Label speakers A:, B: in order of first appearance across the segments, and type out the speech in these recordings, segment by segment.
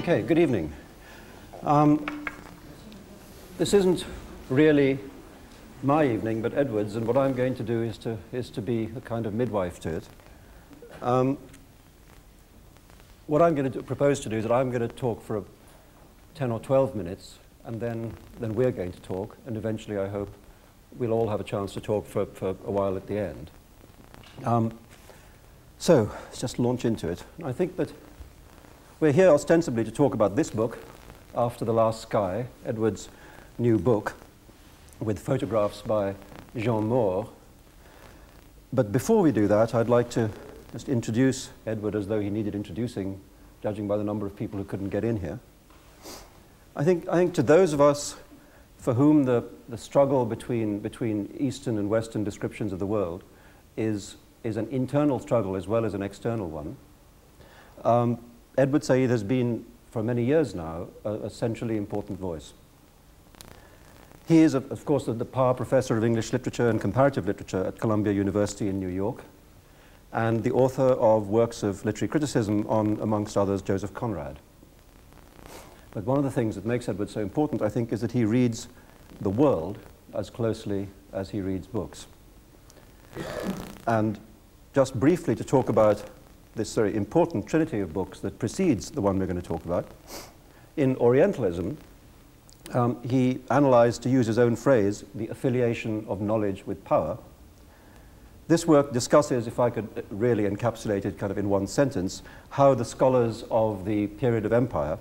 A: Okay, good evening. This isn't really my evening, but Edward's, and what I'm going to do is to be a kind of midwife to it. What I'm going to propose to do is that I'm going to talk for 10 or 12 minutes, and then we're going to talk, and eventually I hope we'll all have a chance to talk for a while at the end. So let's just launch into it. I think that we're here ostensibly to talk about this book, After the Last Sky, Edward's new book, with photographs by Jean Moore. But before we do that, I'd like to just introduce Edward as though he needed introducing, judging by the number of people who couldn't get in here. I think to those of us for whom the struggle between Eastern and Western descriptions of the world is an internal struggle as well as an external one, Edward Said has been, for many years now, a centrally important voice. He is, of course, the Parr Professor of English Literature and Comparative Literature at Columbia University in New York, and the author of works of literary criticism on, amongst others, Joseph Conrad. But one of the things that makes Edward so important, I think, is that he reads the world as closely as he reads books. And just briefly to talk about this very important trinity of books that precedes the one we're going to talk about, in Orientalism, he analyzed, to use his own phrase, the affiliation of knowledge with power. This work discusses, if I could really encapsulate it kind of in one sentence, how the scholars of the period of empire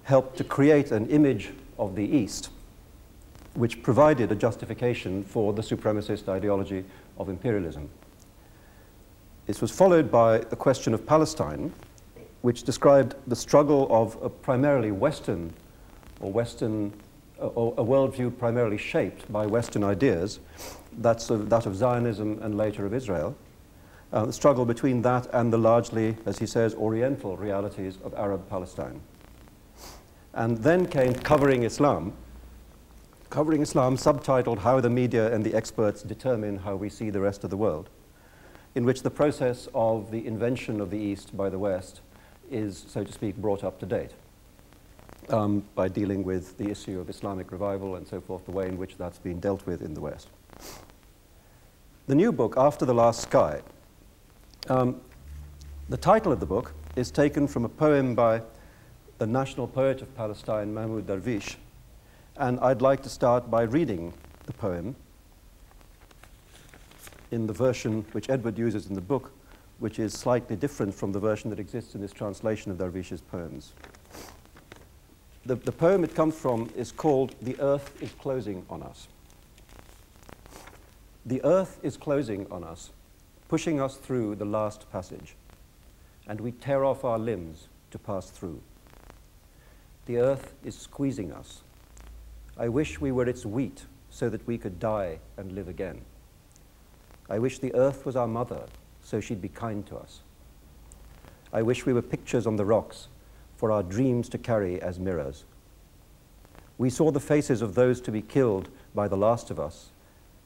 A: helped to create an image of the East which provided a justification for the supremacist ideology of imperialism. This was followed by the question of Palestine, which described the struggle of a primarily Western, or a worldview primarily shaped by Western ideas, that of Zionism and later of Israel, the struggle between that and the largely, as he says, Oriental realities of Arab Palestine. And then came Covering Islam, subtitled How the Media and the Experts Determine How We See the Rest of the World, in which the process of the invention of the East by the West is, so to speak, brought up to date by dealing with the issue of Islamic revival and so forth, the way in which that's been dealt with in the West. The new book, After the Last Sky, the title of the book is taken from a poem by the national poet of Palestine, Mahmoud Darwish, and I'd like to start by reading the poem in the version which Edward uses in the book, which is slightly different from the version that exists in this translation of Darwish's poems. The poem it comes from is called The Earth is Closing on Us. The earth is closing on us, pushing us through the last passage, and we tear off our limbs to pass through. The earth is squeezing us. I wish we were its wheat so that we could die and live again. I wish the earth was our mother so she'd be kind to us. I wish we were pictures on the rocks for our dreams to carry as mirrors. We saw the faces of those to be killed by the last of us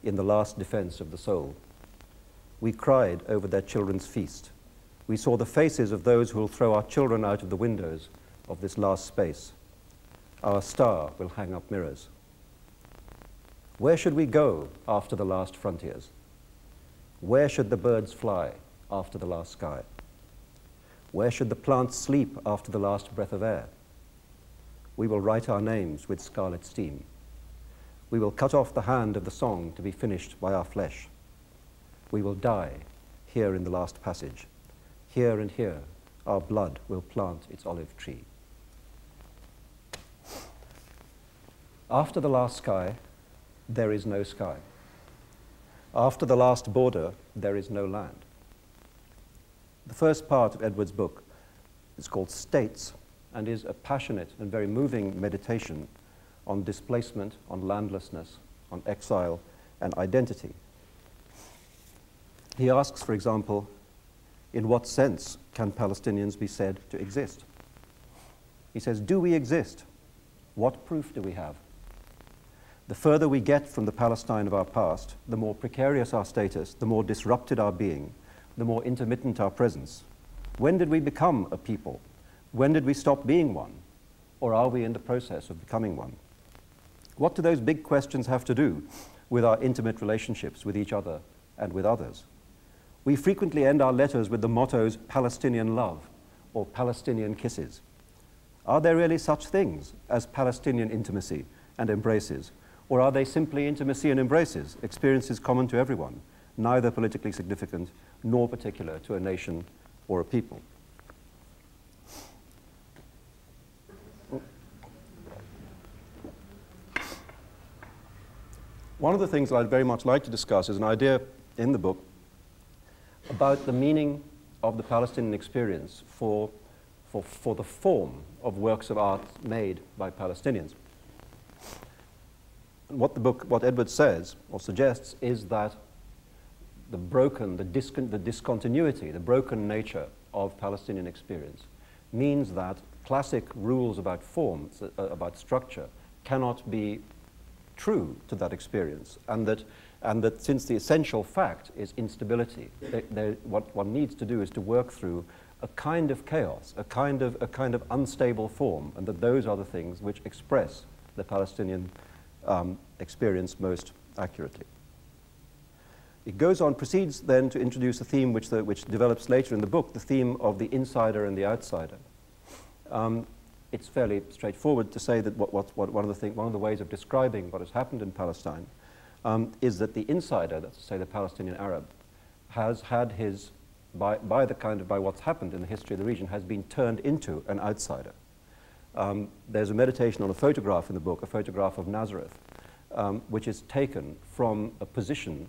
A: in the last defense of the soul. We cried over their children's feast. We saw the faces of those who will throw our children out of the windows of this last space. Our star will hang up mirrors. Where should we go after the last frontiers? Where should the birds fly after the last sky? Where should the plants sleep after the last breath of air? We will write our names with scarlet steam. We will cut off the hand of the song to be finished by our flesh. We will die here in the last passage. Here and here our blood will plant its olive tree. After the last sky, there is no sky. After the last border, there is no land. The first part of Edward's book is called States and is a passionate and very moving meditation on displacement, on landlessness, on exile and identity. He asks, for example, in what sense can Palestinians be said to exist? He says, do we exist? What proof do we have? The further we get from the Palestine of our past, the more precarious our status, the more disrupted our being, the more intermittent our presence. When did we become a people? When did we stop being one? or are we in the process of becoming one? What do those big questions have to do with our intimate relationships with each other and with others? We frequently end our letters with the mottos Palestinian love or Palestinian kisses. Are there really such things as Palestinian intimacy and embraces, or are they simply intimacy and embraces, experiences common to everyone, neither politically significant nor particular to a nation or a people? One of the things that I'd very much like to discuss is an idea in the book about the meaning of the Palestinian experience for the form of works of art made by Palestinians. And what Edward says or suggests is that the discontinuity, the broken nature of Palestinian experience means that classic rules about form, about structure, cannot be true to that experience, and that since the essential fact is instability, what one needs to do is to work through a kind of chaos, a kind of unstable form, and that those are the things which express the Palestinian experience most accurately. It goes on, proceeds then to introduce a theme which develops later in the book, the theme of the insider and the outsider. It's fairly straightforward to say that one of the ways of describing what has happened in Palestine is that the insider, that's to say the Palestinian Arab, has had his, by what's happened in the history of the region, has been turned into an outsider. There's a meditation on a photograph in the book, a photograph of Nazareth, which is taken from a position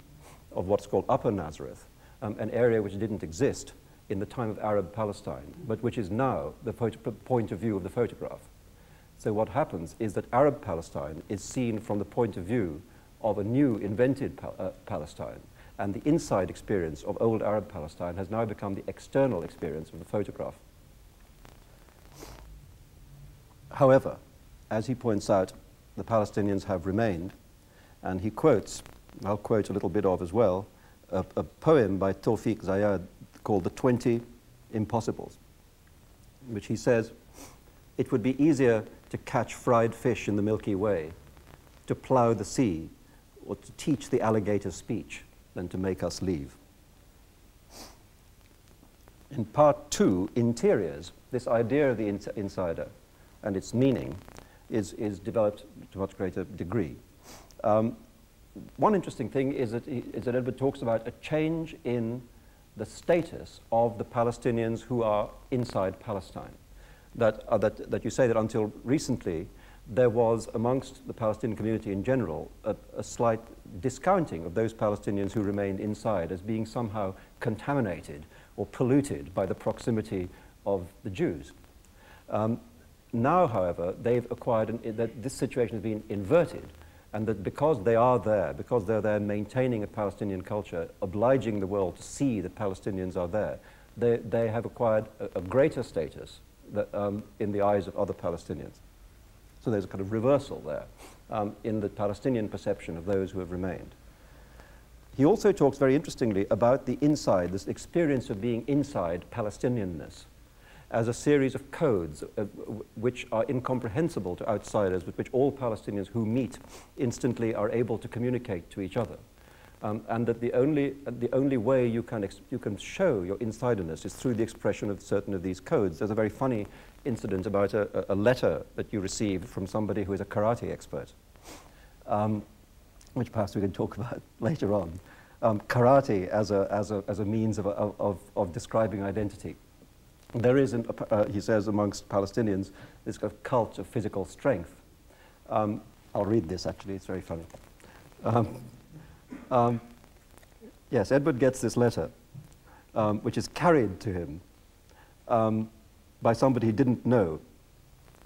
A: of what's called Upper Nazareth, an area which didn't exist in the time of Arab Palestine, but which is now the point of view of the photograph. So what happens is that Arab Palestine is seen from the point of view of a new invented Palestine, and the inside experience of old Arab Palestine has now become the external experience of the photograph. However, as he points out, the Palestinians have remained, and he quotes, I'll quote a little bit of as well, a poem by Tawfiq Zayad called The 20 Impossibles, in which he says, "It would be easier to catch fried fish in the Milky Way, to plow the sea, or to teach the alligator speech than to make us leave." In part 2, Interiors, this idea of the insider and its meaning is developed to a much greater degree. One interesting thing is that Edward talks about a change in the status of the Palestinians who are inside Palestine. That you say that until recently, there was amongst the Palestinian community in general a slight discounting of those Palestinians who remained inside as being somehow contaminated or polluted by the proximity of the Jews. Now, however, they've acquired, that this situation has been inverted, and that because they are there, because they're there maintaining a Palestinian culture, obliging the world to see that Palestinians are there, they have acquired a greater status that, in the eyes of other Palestinians. So there's a kind of reversal there in the Palestinian perception of those who have remained. He also talks very interestingly about the inside, this experience of being inside Palestinianness, as a series of codes which are incomprehensible to outsiders, but which all Palestinians who meet instantly are able to communicate to each other. And that the only way you can show your insiderness is through the expression of certain of these codes. There's a very funny incident about a letter that you received from somebody who is a karate expert, which perhaps we can talk about later on. Karate as a means of describing identity. There is, he says, amongst Palestinians, this kind of cult of physical strength. I'll read this, actually. It's very funny. Yes, Edward gets this letter, which is carried to him by somebody he didn't know.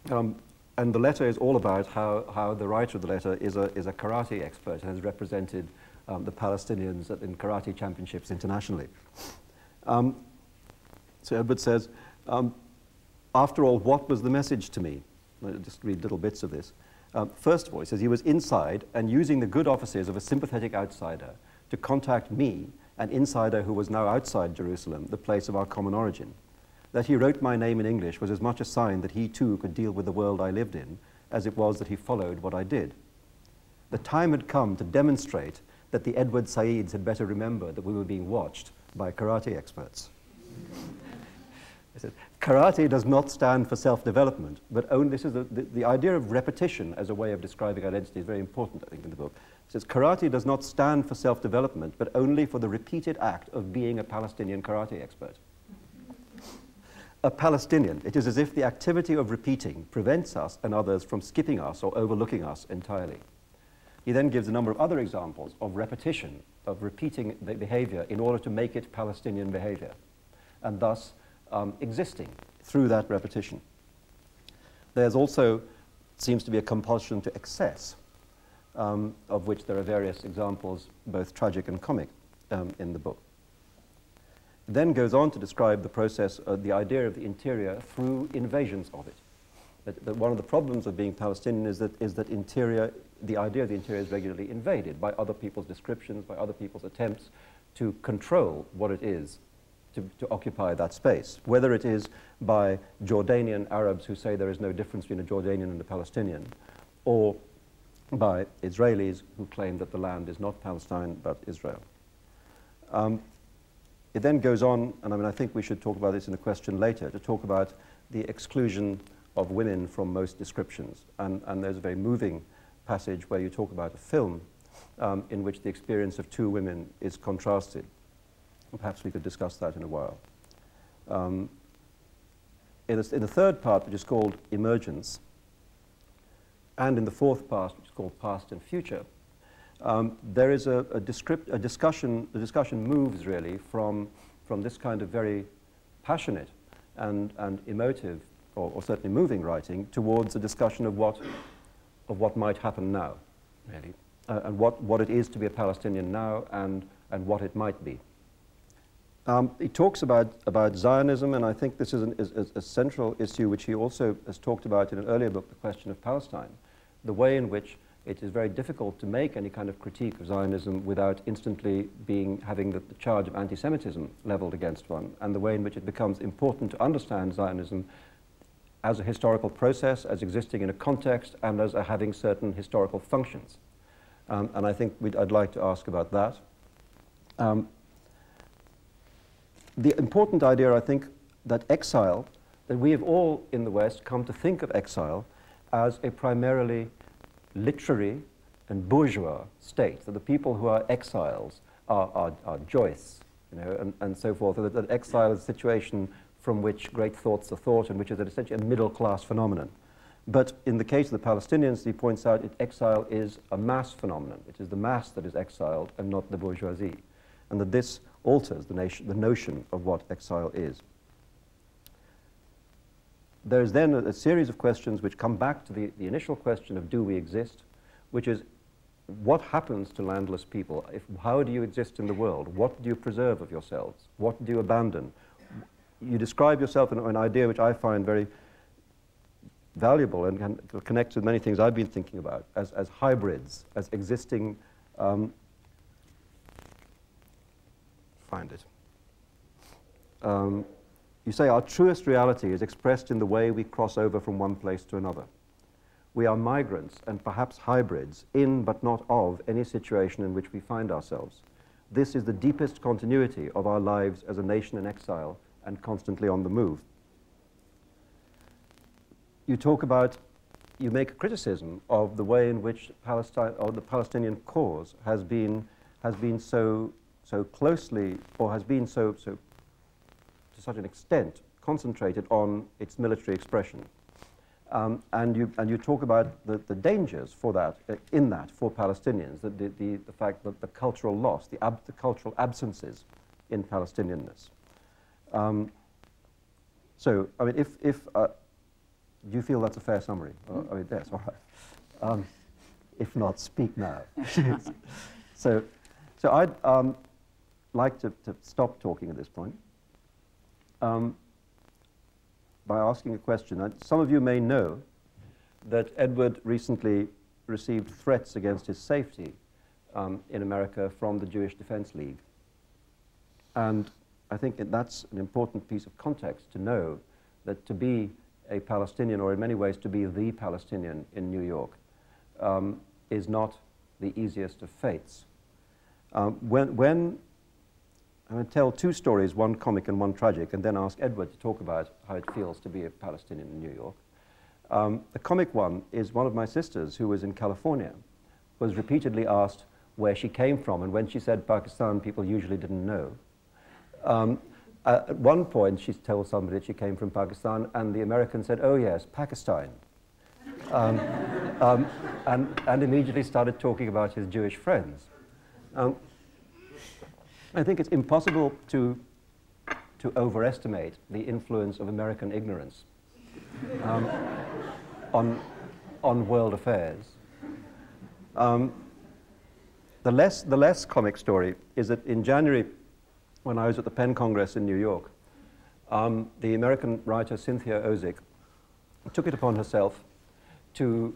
A: And the letter is all about how the writer of the letter is a karate expert and has represented the Palestinians in karate championships internationally. So Edward says, after all, what was the message to me? I'll just read little bits of this. First of all, he says, he was inside and using the good offices of a sympathetic outsider to contact me, an insider who was now outside Jerusalem, the place of our common origin. That he wrote my name in English was as much a sign that he too could deal with the world I lived in as it was that he followed what I did. The time had come to demonstrate that the Edward Saids had better remember that we were being watched by karate experts. I said, karate does not stand for self-development, but only, this is the idea of repetition as a way of describing identity is very important, I think, in the book. It says, karate does not stand for self-development, but only for the repeated act of being a Palestinian karate expert. A Palestinian, it is as if the activity of repeating prevents us and others from skipping us or overlooking us entirely. He then gives a number of other examples of repetition, of repeating the behavior in order to make it Palestinian behavior, and thus existing through that repetition. There's also, seems to be a compulsion to excess, of which there are various examples, both tragic and comic, in the book. It then goes on to describe the process, the idea of the interior through invasions of it. That one of the problems of being Palestinian is that the idea of the interior is regularly invaded by other people's descriptions, by other people's attempts to control what it is to occupy that space, whether it is by Jordanian Arabs who say there is no difference between a Jordanian and a Palestinian, or by Israelis who claim that the land is not Palestine but Israel. It then goes on, and I think we should talk about this in a question later, to talk about the exclusion of women from most descriptions. And there's a very moving passage where you talk about a film in which the experience of two women is contrasted. Perhaps we could discuss that in a while. In the third part, which is called Emergence, and in the fourth part, which is called Past and Future, there is a discussion. The discussion moves really from this kind of very passionate and emotive, or certainly moving writing, towards a discussion of what might happen now, really, and what it is to be a Palestinian now, and what it might be. He talks about Zionism, and I think this is a central issue which he also has talked about in an earlier book, The Question of Palestine, the way in which it is very difficult to make any kind of critique of Zionism without instantly having the charge of anti-Semitism leveled against one, and the way in which it becomes important to understand Zionism as a historical process, as existing in a context, and as having certain historical functions. And I think I'd like to ask about that. The important idea, I think, that exile, that we have all in the West come to think of exile as a primarily literary and bourgeois state, that the people who are exiles are Joyce, and so forth, that exile is a situation from which great thoughts are thought, and which is essentially a middle-class phenomenon. But in the case of the Palestinians, he points out that exile is a mass phenomenon. It is the mass that is exiled and not the bourgeoisie, and that this alters the notion of what exile is. There is then a series of questions which come back to the initial question of do we exist, which is what happens to landless people? How do you exist in the world? What do you preserve of yourselves? What do you abandon? You describe yourself in an idea which I find very valuable and connects with many things I've been thinking about, as hybrids, as existing. Find it. You say our truest reality is expressed in the way we cross over from one place to another. We are migrants and perhaps hybrids in but not of any situation in which we find ourselves. This is the deepest continuity of our lives as a nation in exile and constantly on the move. You make a criticism of the way in which Palestine, or the Palestinian cause has been so closely, or has been so to such an extent concentrated on its military expression. And you talk about the dangers for that, for Palestinians, the fact that the cultural loss, the cultural absences in Palestinianness. So, I mean, do you feel that's a fair summary? I mean, yes, all right. If not, speak now. So I'd like to stop talking at this point by asking a question. Some of you may know that Edward recently received threats against his safety in America from the Jewish Defense League. And I think that's an important piece of context to know that to be a Palestinian, or in many ways to be the Palestinian in New York, is not the easiest of fates. When I'm going to tell two stories, one comic and one tragic, and then ask Edward to talk about how it feels to be a Palestinian in New York. The comic one is one of my sisters who was in California, was repeatedly asked where she came from, and when she said Pakistan, people usually didn't know. At one point, she told somebody that she came from Pakistan, and the American said, "Oh yes, Pakistan," and immediately started talking about his Jewish friends. I think it's impossible to overestimate the influence of American ignorance on world affairs. The less comic story is that in January, when I was at the Penn Congress in New York, the American writer Cynthia Ozick took it upon herself to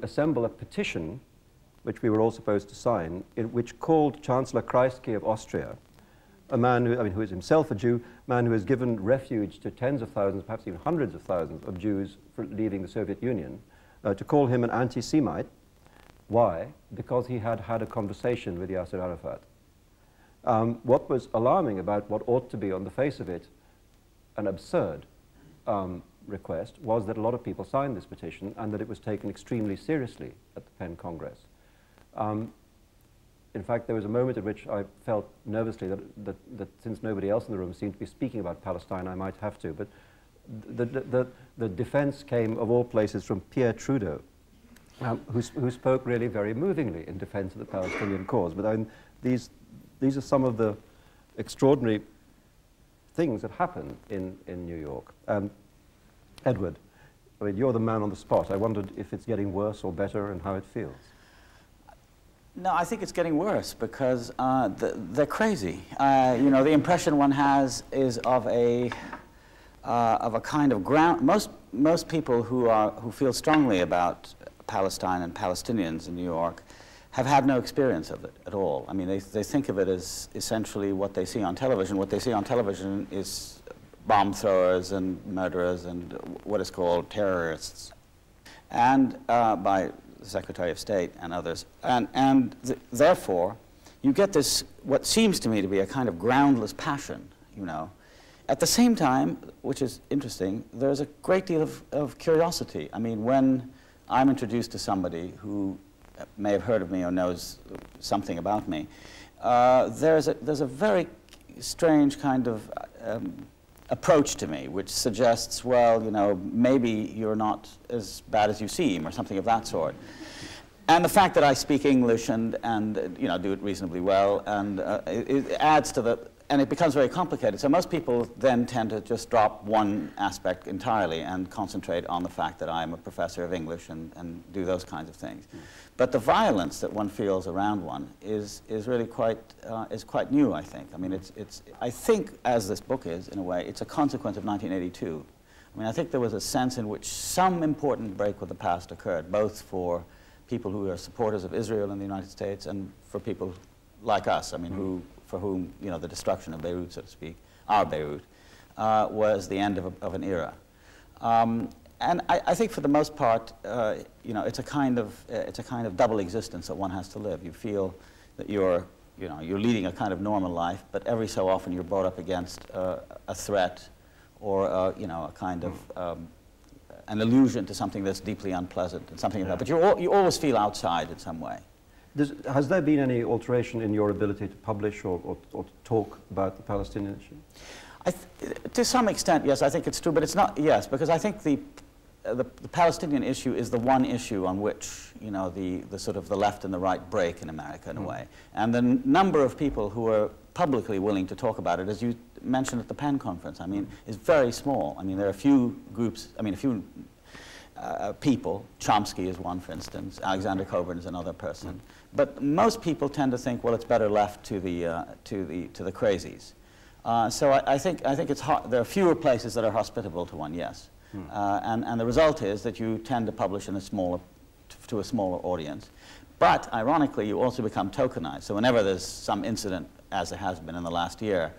A: assemble a petition, which we were all supposed to sign, which called Chancellor Kreisky of Austria, a man who is himself a Jew, a man who has given refuge to tens of thousands, perhaps even hundreds of thousands of Jews for leaving the Soviet Union, to call him an anti-Semite. Why? Because he had had a conversation with Yasser Arafat. What was alarming about what ought to be, on the face of it, an absurd request was that a lot of people signed this petition and that it was taken extremely seriously at the Penn Congress. In fact, there was a moment at which I felt nervously that since nobody else in the room seemed to be speaking about Palestine, I might have to. But the defense came, of all places, from Pierre Trudeau, who spoke really very movingly in defense of the Palestinian cause. But these are some of the extraordinary things that happen in New York. Edward, I mean, you're the man on the spot. I wondered if it's getting worse or better and how it feels.
B: No, I think it's getting worse because they're crazy. You know, the impression one has is of a kind of ground. Most people who feel strongly about Palestine and Palestinians in New York have had no experience of it at all. I mean, they think of it as essentially what they see on television. What they see on television is bomb throwers and murderers and what is called terrorists, and by the Secretary of State and others. Therefore, you get this, what seems to me to be a kind of groundless passion, you know. At the same time, which is interesting, there's a great deal of curiosity. I mean, when I'm introduced to somebody who may have heard of me or knows something about me, there's a very strange kind of approach to me, which suggests, well, you know, maybe you're not as bad as you seem, or something of that sort. And the fact that I speak English and you know, do it reasonably well, and it adds to the, and it becomes very complicated. So most people then tend to just drop one aspect entirely and concentrate on the fact that I'm a professor of English and do those kinds of things. But the violence that one feels around one is really quite new, I think. I mean, I think, as this book is, in a way, it's a consequence of 1982. I mean, I think there was a sense in which some important break with the past occurred, both for people who are supporters of Israel in the United States and for people like us, I mean, for whom, you know, the destruction of Beirut, so to speak, our Beirut, was the end of an era. And I think for the most part, you know, it's a kind of double existence that one has to live. You feel that you're leading a kind of normal life, but every so often you're brought up against a threat or, you know, a kind of an allusion to something that's deeply unpleasant and something like that. But you always feel outside in some way.
A: Has there been any alteration in your ability to publish or to talk about the Palestinian issue?
B: To some extent, yes, I think it's true, but it's not, yes, because I think the Palestinian issue is the one issue on which, you know, the sort of the left and the right break in America in a way. And the number of people who are publicly willing to talk about it, as you mentioned at the Penn conference, I mean, is very small. I mean, there are a few groups, I mean, a few people. Chomsky is one, for instance. Alexander Coburn is another person. But most people tend to think, well, it's better left to the crazies. So I think it's there are fewer places that are hospitable to one, yes. And the result is that you tend to publish in to a smaller audience. But ironically, you also become tokenized. So whenever there's some incident, as there has been in the last year,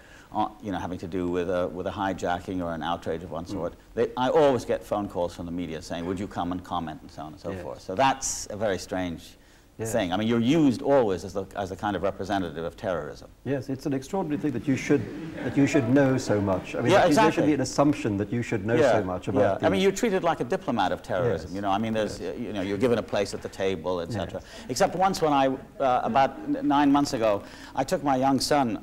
B: you know, having to do with a hijacking or an outrage of one sort, I always get phone calls from the media saying, would you come and comment, and so on and so forth. So that's a very strange thing. I mean, you're used always as a kind of representative of terrorism.
A: Yes, it's an extraordinary thing that you should know so much. I mean,
B: exactly.
A: There should be an assumption that you should know so much about.
B: I mean, you're treated like a diplomat of terrorism. You know, I mean, there's you know, you're given a place at the table, etc. Except once when I about 9 months ago, I took my young son,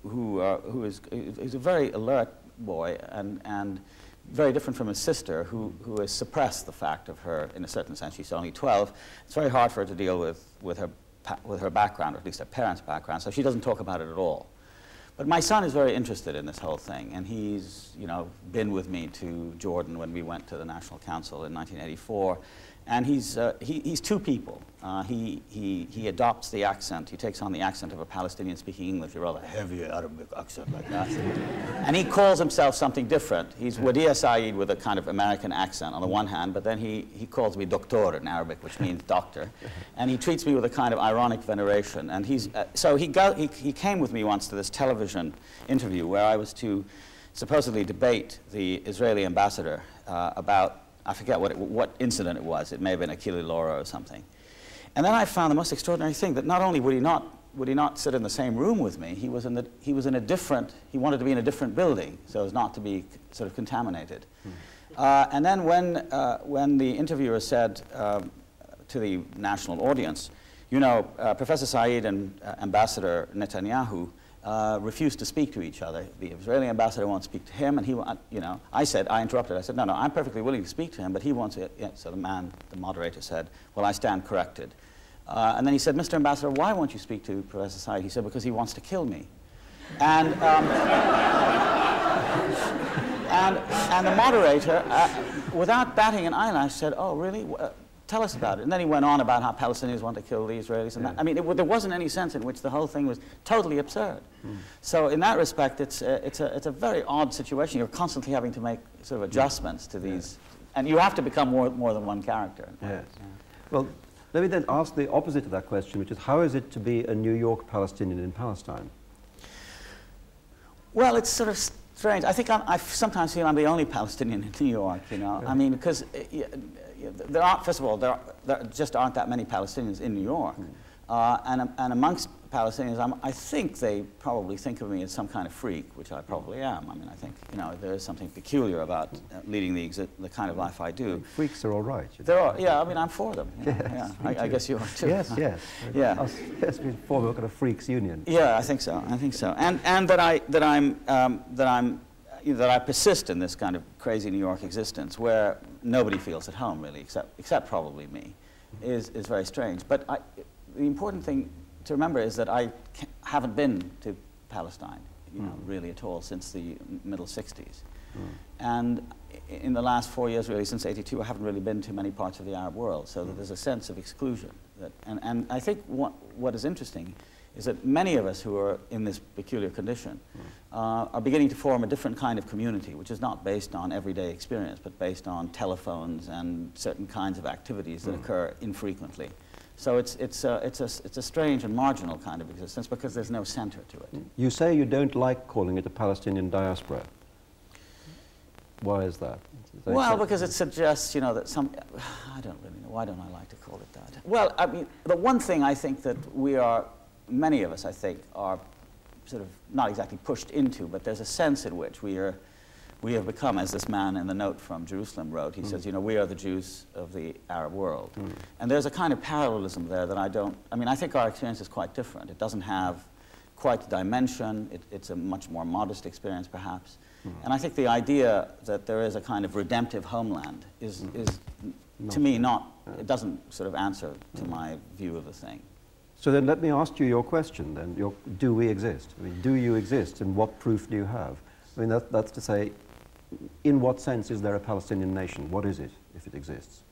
B: who is a very alert boy and very different from his sister, who has suppressed the fact of her, in a certain sense. She's only 12. It's very hard for her to deal with her background, or at least her parents' background, so she doesn't talk about it at all. But my son is very interested in this whole thing, and he's, you know, been with me to Jordan when we went to the National Council in 1984. And he's two people. He adopts the accent. He takes on the accent of a Palestinian speaking English, a rather heavy Arabic accent like that. And he calls himself something different. He's Wadia Saeed with a kind of American accent on the one hand, but then he calls me doctor in Arabic, which means doctor. And he treats me with a kind of ironic veneration. And so he came with me once to this television interview where I was to supposedly debate the Israeli ambassador about, I forget what incident it was. It may have been Achille Laura or something. And then I found the most extraordinary thing, that not only would he not sit in the same room with me, he wanted to be in a different building so as not to be sort of contaminated. And then when the interviewer said to the national audience, you know, Professor Saeed and Ambassador Netanyahu refused to speak to each other. The Israeli ambassador won't speak to him, and he, you know, I interrupted. I said, no, I'm perfectly willing to speak to him, but he wants it. Yeah. So the moderator said, well, I stand corrected. And then he said, Mr. Ambassador, why won't you speak to Professor Saeed? He said, because he wants to kill me. And and the moderator, without batting an eyelash, said, oh, really? Tell us about it. And then he went on about how Palestinians want to kill the Israelis. And that. I mean, there wasn't any sense in which the whole thing was totally absurd. So in that respect, it's a very odd situation. You're constantly having to make sort of adjustments to these. And you have to become more than one character.
A: Yes. Well, let me then ask the opposite of that question, which is, how is it to be a New York Palestinian in Palestine?
B: Well, it's sort of strange. I think I sometimes feel I'm the only Palestinian in New York, you know. I mean, because there aren't, first of all, there just aren't that many Palestinians in New York. And amongst Palestinians, I think they probably think of me as some kind of freak, which I probably am. I mean, I think, you know, there is something peculiar about leading the kind of life I do.
A: Freaks are all right.
B: There are, yeah, I mean, I'm for them.
A: Yes,
B: yeah, I guess you are too.
A: Yes, yes.
B: Yeah.
A: Yes, we form a kind of freaks union.
B: Yeah, I think so. I think so. And that I persist in this kind of crazy New York existence where nobody feels at home, really, except probably me, is very strange. But the important thing to remember is that I haven't been to Palestine, you know, really at all since the middle 60s. And in the last 4 years, really, since '82, I haven't really been to many parts of the Arab world, so that there's a sense of exclusion. And I think what is interesting is that many of us who are in this peculiar condition are beginning to form a different kind of community, which is not based on everyday experience, but based on telephones and certain kinds of activities that occur infrequently. So it's a strange and marginal kind of existence because there's no center to it.
A: You say you don't like calling it a Palestinian diaspora. Why is that?
B: Well, because it suggests, you know, that I don't really know. Why don't I like to call it that? Well, I mean, the one thing I think that many of us, I think, are sort of not exactly pushed into, but there's a sense in which we have become, as this man in the note from Jerusalem wrote, he says, you know, we are the Jews of the Arab world. And there's a kind of parallelism there that I think our experience is quite different. It doesn't have quite the dimension. It's a much more modest experience, perhaps. And I think the idea that there is a kind of redemptive homeland is to me, it doesn't sort of answer to my view of the thing.
A: So then let me ask you your question then. Do we exist? I mean, do you exist, and what proof do you have? I mean, that's to say, in what sense is there a Palestinian nation? What is it, if it exists?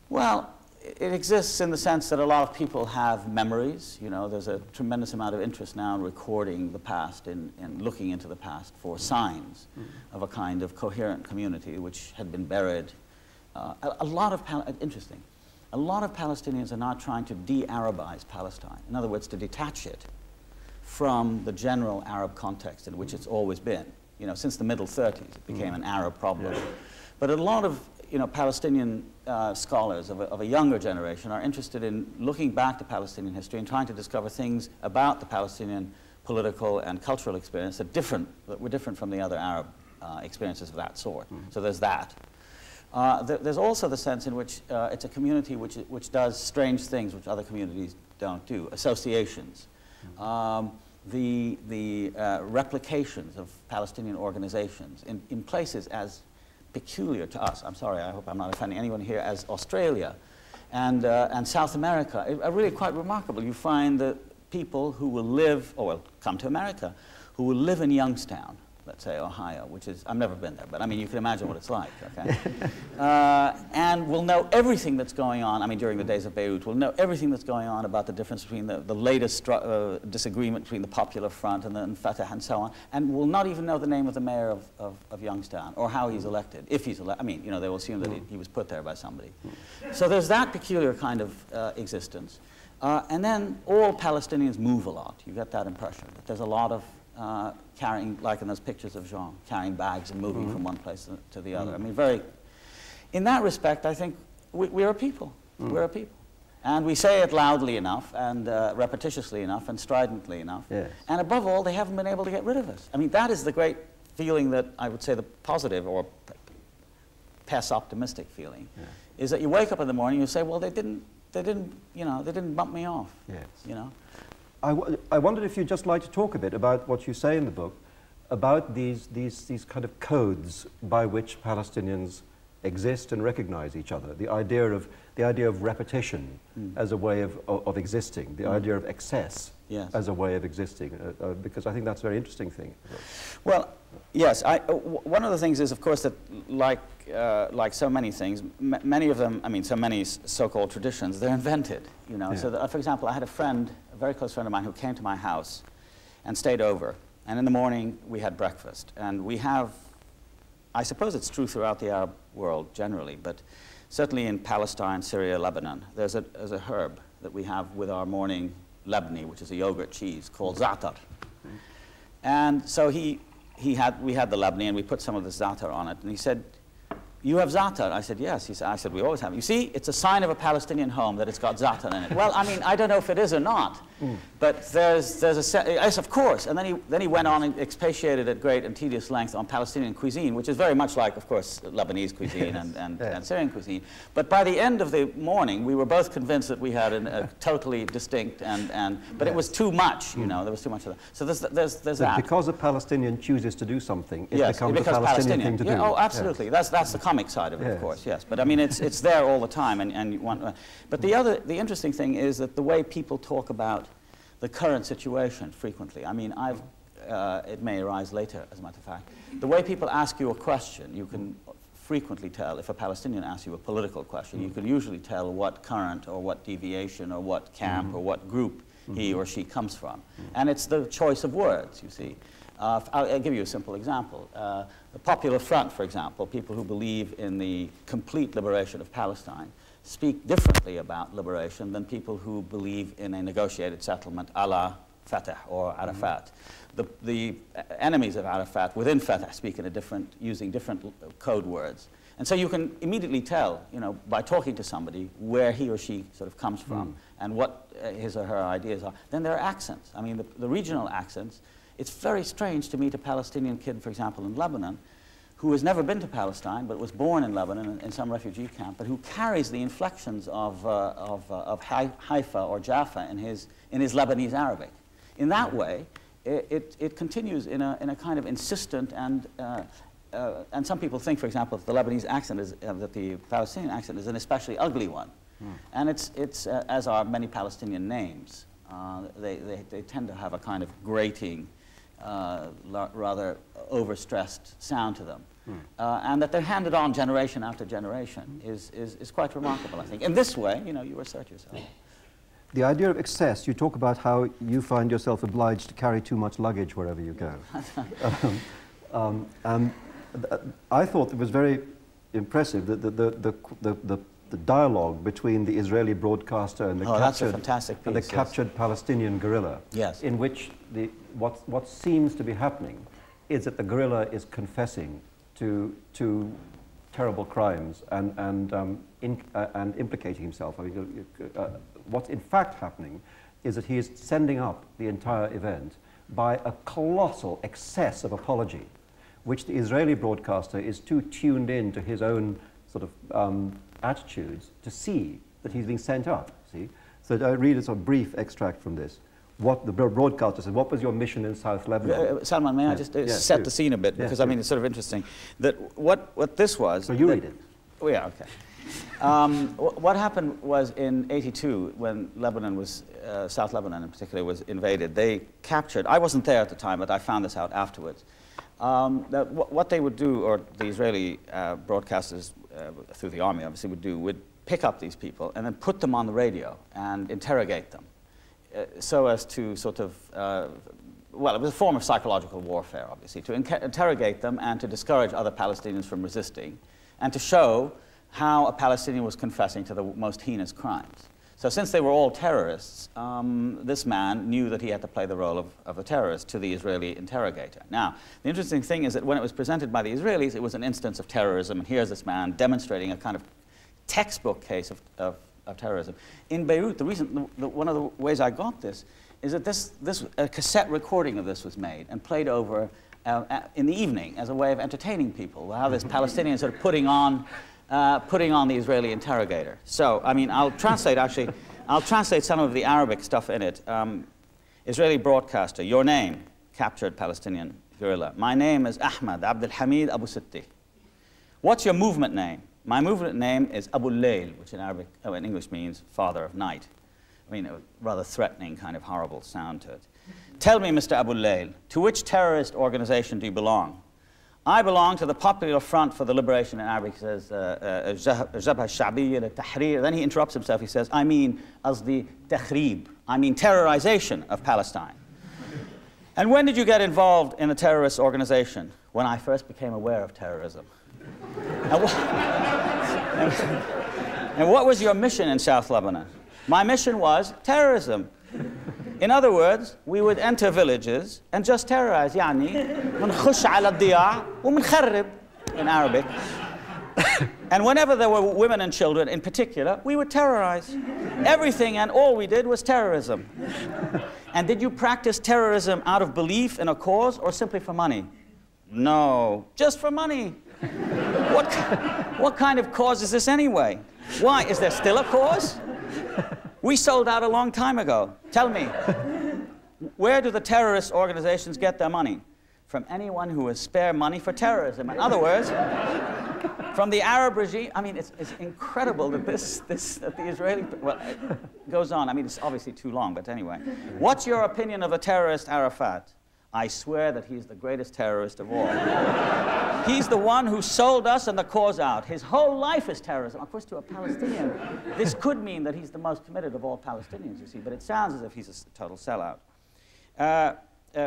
B: Well, it exists in the sense that a lot of people have memories. You know, there's a tremendous amount of interest now in recording the past and looking into the past for signs of a kind of coherent community which had been buried. Interesting. A lot of Palestinians are now trying to de-Arabize Palestine. In other words, to detach it from the general Arab context in which it's always been. You know, since the middle 30s, it became an Arab problem. But a lot of, you know, Palestinian scholars of a younger generation are interested in looking back to Palestinian history and trying to discover things about the Palestinian political and cultural experience that were different from the other Arab experiences of that sort. So there's that. There's also the sense in which it's a community which does strange things which other communities don't do. Associations. The replications of Palestinian organizations in places as peculiar to us, I'm sorry, I hope I'm not offending anyone here, as Australia and South America are really quite remarkable. You find that people who will live, or will come to America, who will live in Youngstown, let's say Ohio, which is, I've never been there, but I mean, you can imagine what it's like, okay? And will know everything that's going on, I mean, during the days of Beirut, will know everything that's going on about the difference between the latest disagreement between the Popular Front and Fatah and so on, and will not even know the name of the mayor of Youngstown, or how he's elected, if he's elected. I mean, you know, they will assume that he was put there by somebody. So there's that peculiar kind of existence. And then all Palestinians move a lot. You get that impression, that there's a lot of carrying, like in those pictures of Jean, carrying bags and moving from one place to the other. I mean, in that respect, I think we're a people. We're a people. And we say it loudly enough, and repetitiously enough, and stridently enough.
A: Yes.
B: And above all, they haven't been able to get rid of us. I mean, that is the great feeling that I would say the positive or pessimistic feeling, is that you wake up in the morning and you say, well, they didn't bump me off.
A: Yes.
B: You know?
A: I wondered if you'd just like to talk a bit about what you say in the book about these kind of codes by which Palestinians exist and recognize each other. The idea of repetition as a way of existing, the idea of excess as a way of existing, because I think that's a very interesting thing.
B: Well, yes. One of the things is, of course, that like so many things, many of them, I mean, so many so-called traditions, they're invented. You know. Yeah. So, that, for example, I had a friend, a very close friend of mine, who came to my house and stayed over. And in the morning, we had breakfast. And we have, I suppose it's true throughout the Arab world generally, but certainly in Palestine, Syria, Lebanon, there's a herb that we have with our morning lebni, which is a yogurt cheese, called za'atar. And so we had the lebni, and we put some of the za'atar on it. And he said, "You have za'atar?" I said, "Yes." I said, "We always have it." "You see, it's a sign of a Palestinian home that it's got za'atar in it." Well, I mean, I don't know if it is or not, but there's yes, of course. And then he went on and expatiated at great and tedious length on Palestinian cuisine, which is very much like, of course, Lebanese cuisine and Syrian cuisine. But by the end of the morning, we were both convinced that we had a totally distinct but it was too much. You know, there was too much of that. So there's that.
A: Because a Palestinian chooses to do something, it becomes a Palestinian thing to do.
B: Oh, absolutely. Yes. That's the comic side of it, of course, yes. But I mean, it's there all the time, and you want. But the interesting thing is that the way people talk about the current situation frequently. I mean, it may arise later, as a matter of fact. The way people ask you a question, you can frequently tell. If a Palestinian asks you a political question, you can usually tell what current or what deviation or what camp or what group he or she comes from. And it's the choice of words, you see. I'll give you a simple example. The Popular Front, for example, people who believe in the complete liberation of Palestine, speak differently about liberation than people who believe in a negotiated settlement a la Fatah or Arafat. The enemies of Arafat within Fatah speak in using different code words. And so you can immediately tell, you know, by talking to somebody where he or she sort of comes from and what his or her ideas are. Then there are accents. I mean, the regional accents. It's very strange to meet a Palestinian kid, for example, in Lebanon, who has never been to Palestine, but was born in Lebanon in some refugee camp, but who carries the inflections of Haifa or Jaffa in his Lebanese Arabic. In that way, it continues in a kind of insistent and some people think, for example, that the Lebanese accent that the Palestinian accent is an especially ugly one, and it's as are many Palestinian names. They tend to have a kind of grating, rather overstressed sound to them. And that they're handed on generation after generation is quite remarkable, I think. In this way, you know, you assert yourself.
A: The idea of excess, you talk about how you find yourself obliged to carry too much luggage wherever you go. I thought it was very impressive that the dialogue between the Israeli broadcaster and the captured Palestinian guerrilla, in which what seems to be happening is that the guerrilla is confessing to terrible crimes and implicating himself. I mean, what's in fact happening is that he is sending up the entire event by a colossal excess of apology, which the Israeli broadcaster is too tuned in to his own sort of attitudes to see that he's being sent up. See, so I read a sort of brief extract from this. What the broadcaster said, what was your mission in South Lebanon?
B: Salman, may I just set the scene a bit? Because, I mean, it's sort of interesting. That what this was...
A: So you read it.
B: Oh, yeah, okay. What happened was in '82, when Lebanon was, South Lebanon in particular, was invaded, they captured... I wasn't there at the time, but I found this out afterwards. That what they would do, or the Israeli broadcasters, through the army obviously, would pick up these people and then put them on the radio and interrogate them. So as to sort of, well, it was a form of psychological warfare, obviously, to interrogate them and to discourage other Palestinians from resisting, and to show how a Palestinian was confessing to the most heinous crimes. So since they were all terrorists, this man knew that he had to play the role of a terrorist to the Israeli interrogator. Now, the interesting thing is that when it was presented by the Israelis, it was an instance of terrorism, and here's this man demonstrating a kind of textbook case of terrorism. In Beirut, one of the ways I got this is that a cassette recording of this was made and played over in the evening as a way of entertaining people. How this Palestinian sort of putting on the Israeli interrogator. So, I mean, I'll translate some of the Arabic stuff in it. Israeli broadcaster, your name, captured Palestinian guerrilla. My name is Ahmad Abdul Hamid Abu Sitti. What's your movement name? My movement name is Abu Layl, which in English means father of night. I mean, a rather threatening, kind of horrible sound to it. Tell me, Mr. Abu Layl, to which terrorist organization do you belong? I belong to the Popular Front for the Liberation, in Arabic, he says, Jabha al-Sha'biyya al-Tahrir. Then he interrupts himself, he says, I mean, the Takhrib, I mean terrorization of Palestine. And when did you get involved in a terrorist organization? When I first became aware of terrorism. And what was your mission in South Lebanon? My mission was terrorism. In other words, we would enter villages and just terrorize. يعني منخش على الضياع ومنخرب in Arabic. And whenever there were women and children in particular, we would terrorize. Everything and all we did was terrorism. And did you practice terrorism out of belief in a cause or simply for money? No, just for money. What kind of cause is this anyway? Why? Is there still a cause? We sold out a long time ago. Tell me, where do the terrorist organizations get their money? From anyone who has spare money for terrorism. In other words, from the Arab regime. I mean, it's incredible that that the Israeli, well, it goes on. I mean, it's obviously too long, but anyway. What's your opinion of the terrorist Arafat? I swear that he's the greatest terrorist of all. He's the one who sold us and the cause out. His whole life is terrorism. Of course, to a Palestinian, this could mean that he's the most committed of all Palestinians, you see, but it sounds as if he's a total sellout.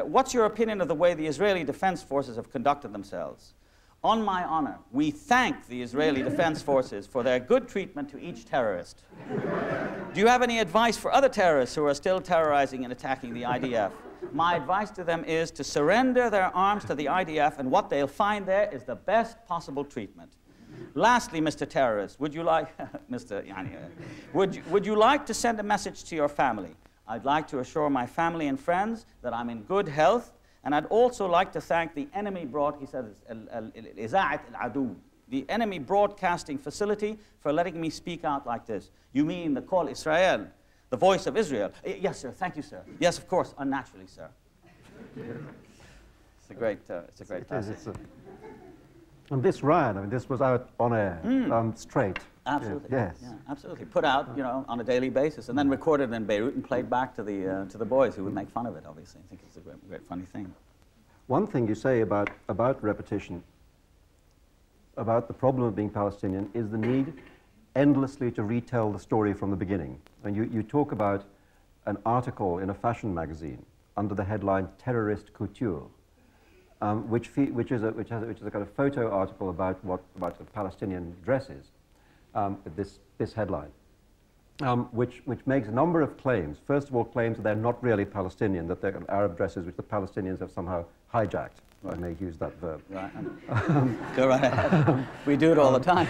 B: What's your opinion of the way the Israeli Defense Forces have conducted themselves? On my honor, we thank the Israeli Defense Forces for their good treatment to each terrorist. Do you have any advice for other terrorists who are still terrorizing and attacking the IDF? My advice to them is to surrender their arms to the IDF, and what they'll find there is the best possible treatment. Lastly, Mr. Terrorist, would you like, would you like to send a message to your family? I'd like to assure my family and friends that I'm in good health, and I'd also like to thank the enemy the enemy broadcasting facility for letting me speak out like this. You mean the Call Israel? The voice of Israel. Yes, sir. Thank you, sir. Yes, of course. Unnaturally, sir. It's a great passage.
A: And this ran. I mean, this was out on air, straight.
B: Absolutely.
A: Yes.
B: Yeah, absolutely. Put out, you know, on a daily basis, and then recorded in Beirut and played back to the boys who would make fun of it. Obviously, I think it's a great funny thing.
A: One thing you say about repetition, about the problem of being Palestinian, is the need endlessly to retell the story from the beginning. And you talk about an article in a fashion magazine under the headline "Terrorist Couture," which is a kind of photo article about Palestinian dresses. This headline, which makes a number of claims. First of all, claims that they're not really Palestinian, that they're Arab dresses which the Palestinians have somehow hijacked. Right. I may use that verb.
B: Right. Go right ahead. We do it all the time.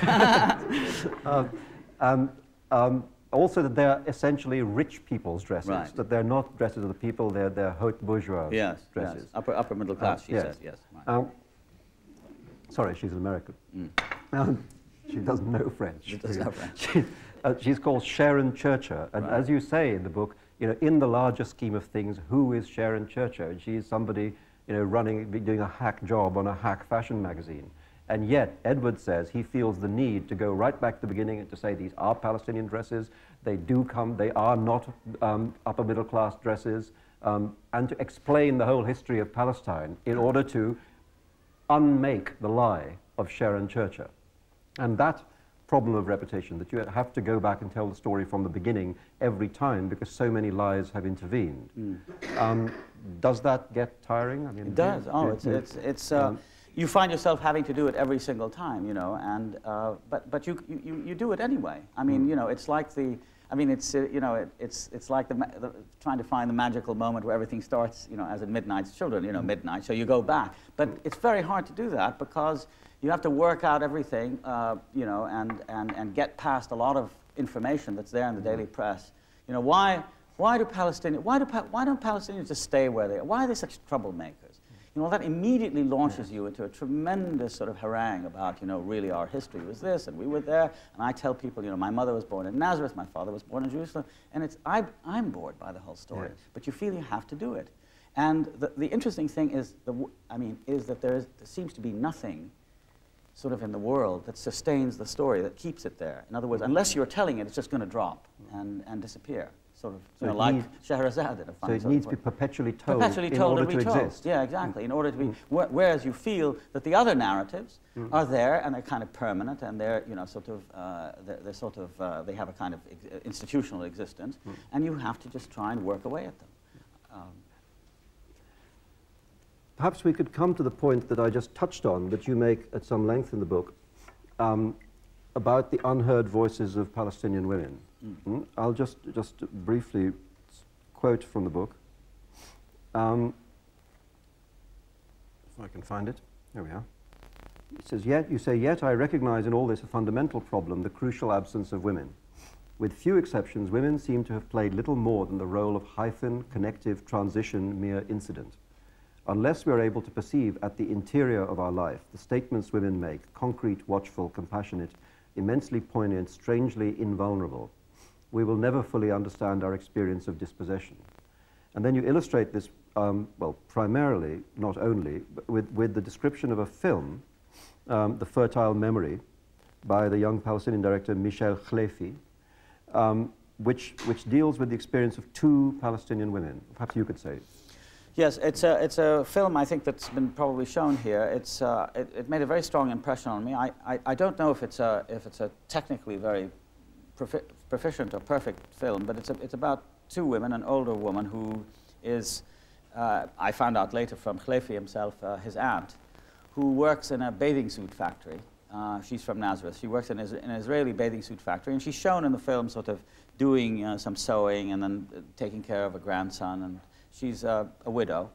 A: Also that they're essentially rich people's dresses,
B: right.
A: that they're not dresses of the people, they're haute bourgeois dresses.
B: Yes, upper middle class, she says, yes. Right.
A: Sorry, she's an American. She doesn't know French.
B: She doesn't know French.
A: She's called Sharon Churcher, and as you say in the book, in the larger scheme of things, who is Sharon Churcher? She is somebody, doing a hack job on a hack fashion magazine. And yet, Edward says he feels the need to go right back to the beginning and to say these are Palestinian dresses, they are not upper middle class dresses, and to explain the whole history of Palestine in order to unmake the lie of Sharon Churcher. And that problem of repetition, that you have to go back and tell the story from the beginning every time because so many lies have intervened. Does that get tiring? I mean, it does.
B: You find yourself having to do it every single time, and but you do it anyway. I mean, it's like it's like trying to find the magical moment where everything starts, as in Midnight's Children, midnight. So you go back, but it's very hard to do that because you have to work out everything, and get past a lot of information that's there in the daily press. Why don't Palestinians just stay where they are? Why are they such troublemakers? That immediately launches you into a tremendous sort of harangue about, really our history was this, and we were there. And I tell people, my mother was born in Nazareth, my father was born in Jerusalem, and I'm bored by the whole story. Yes. But you feel you have to do it. And the interesting thing is, that there seems to be nothing sort of in the world that sustains the story, that keeps it there. In other words, unless you're telling it, it's just going to drop and disappear. Sort of, like Scheherazade in a funny
A: So it needs to be perpetually told in order to exist.
B: Yeah, exactly. In order to be, whereas you feel that the other narratives are there and they're kind of permanent and they're, they have a kind of institutional existence, and you have to just try and work away at them.
A: Perhaps we could come to the point that I just touched on, that you make at some length in the book, about the unheard voices of Palestinian women. I'll just briefly quote from the book. If I can find it. There we are. It says, yet I recognize in all this a fundamental problem, the crucial absence of women. With few exceptions, women seem to have played little more than the role of hyphen, connective, transition, mere incident. Unless we are able to perceive at the interior of our life the statements women make, concrete, watchful, compassionate, immensely poignant, strangely invulnerable, we will never fully understand our experience of dispossession. And then you illustrate this, primarily, not only, but with the description of a film, The Fertile Memory, by the young Palestinian director Michel Khlefi, which deals with the experience of two Palestinian women. Perhaps you could say.
B: Yes, it's a film, I think, that's been probably shown here. It made a very strong impression on me. I don't know if it's a technically very proficient or perfect film, but it's about two women, an older woman who is, I found out later from Khlefi himself, his aunt, who works in a bathing suit factory. She's from Nazareth. She works in an Israeli bathing suit factory, and she's shown in the film sort of doing some sewing and then taking care of a grandson, and she's a widow.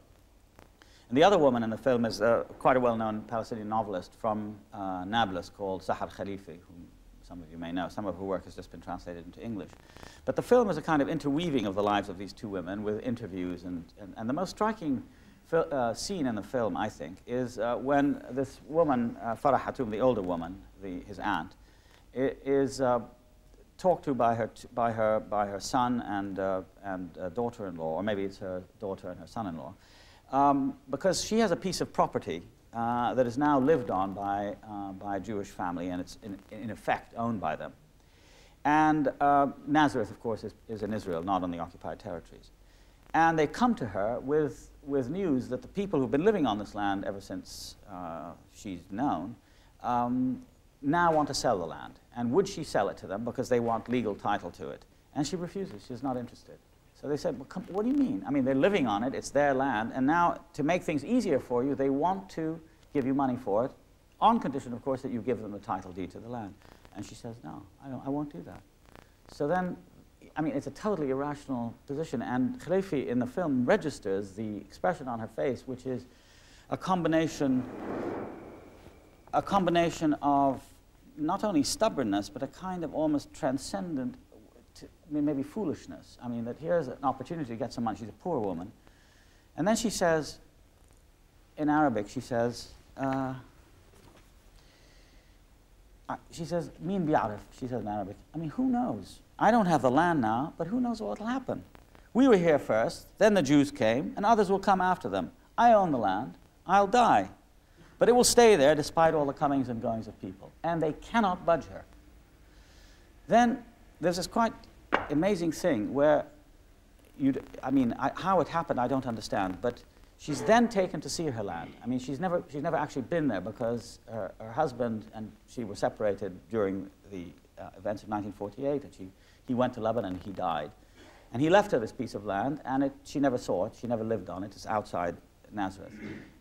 B: And the other woman in the film is quite a well-known Palestinian novelist from Nablus called Sahar Khalifi, whom some of you may know. Some of her work has just been translated into English. But the film is a kind of interweaving of the lives of these two women with interviews. And the most striking scene in the film, I think, is when this woman, Farah Hatoum, the older woman, his aunt, is talked to by her son and daughter-in-law, or maybe it's her daughter and her son-in-law, because she has a piece of property that is now lived on by a Jewish family, and it's in effect owned by them. And Nazareth, of course, is in Israel, not on the occupied territories. And they come to her with news that the people who've been living on this land ever since she's known now want to sell the land. And would she sell it to them because they want legal title to it? And she refuses. She's not interested. So they said, well, what do you mean? I mean, they're living on it. It's their land. And now, to make things easier for you, they want to give you money for it, on condition, of course, that you give them the title deed to the land. And she says, no, I won't do that. So then I mean, it's a totally irrational position. And Khalifi in the film registers the expression on her face, which is a combination of not only stubbornness, but a kind of almost transcendent, maybe foolishness. I mean, that here's an opportunity to get some money. She's a poor woman. And then she says, in Arabic, she says, Min bi'arif, she says in Arabic. I mean, who knows? I don't have the land now, but who knows what will happen? We were here first, then the Jews came, and others will come after them. I own the land, I'll die. But it will stay there despite all the comings and goings of people. And they cannot budge her. Then there's this quite amazing thing where, how it happened, I don't understand, but she's then taken to see her land. I mean, she's never actually been there because her husband and she were separated during the events of 1948, and he went to Lebanon and he died. And he left her this piece of land, and she never saw it, she never lived on it, it's outside Nazareth.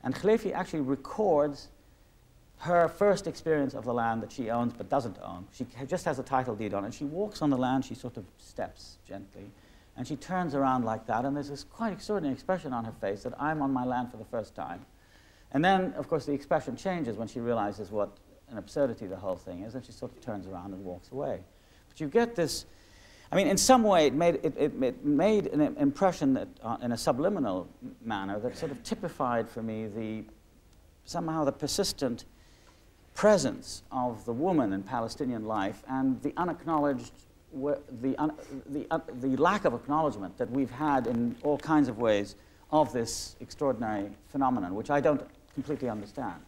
B: And Khalifi actually records her first experience of the land that she owns but doesn't own. She just has a title deed on it. She walks on the land, she sort of steps gently, and she turns around like that, and there's this quite extraordinary expression on her face that I'm on my land for the first time. And then, of course, the expression changes when she realizes what an absurdity the whole thing is, and she sort of turns around and walks away. But you get this, I mean, in some way, it made an impression that, in a subliminal manner, that sort of typified for me somehow the persistent presence of the woman in Palestinian life and the unacknowledged, the lack of acknowledgement that we've had in all kinds of ways of this extraordinary phenomenon, which I don't completely understand.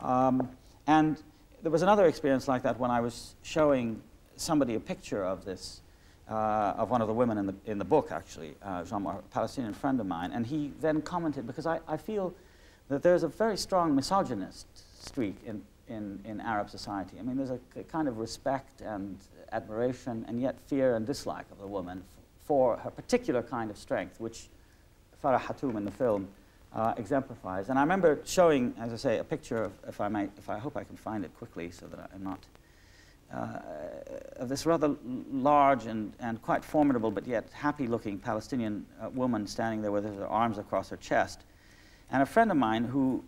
B: And there was another experience like that when I was showing somebody a picture of this, of one of the women in the book, actually, a Palestinian friend of mine, and he then commented, because I feel that there's a very strong misogynist streak in Arab society. I mean, there's a kind of respect and admiration and yet fear and dislike of the woman for her particular kind of strength, which Farah Hatoum in the film exemplifies. And I remember showing, as I say, a picture of, I hope I can find it quickly so that I'm not, of this rather large and quite formidable but yet happy-looking Palestinian woman standing there with her arms across her chest. And a friend of mine who,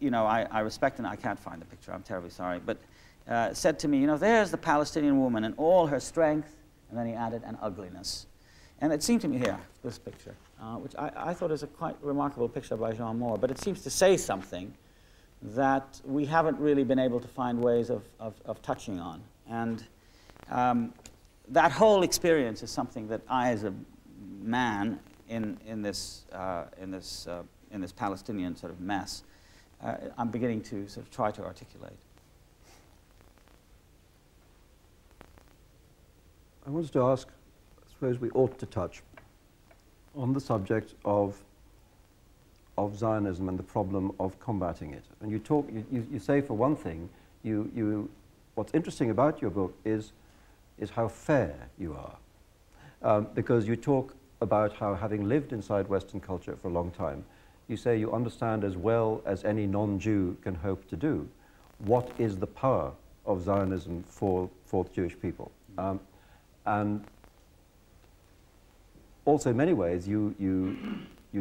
B: you know, I respect, and I can't find the picture, I'm terribly sorry, but said to me, you know, there's the Palestinian woman in all her strength, and then he added, and ugliness. And it seemed to me, here, this picture, which I thought is a quite remarkable picture by Jean Moore, but it seems to say something that we haven't really been able to find ways of touching on. And that whole experience is something that I, as a man in this Palestinian sort of mess, I'm beginning to sort of try to articulate.
A: I wanted to ask, I suppose we ought to touch on the subject of Zionism and the problem of combating it. And you say, for one thing, what's interesting about your book is how fair you are. Because you talk about how, having lived inside Western culture for a long time, you say you understand as well as any non-Jew can hope to do what is the power of Zionism for the Jewish people. And also, in many ways, you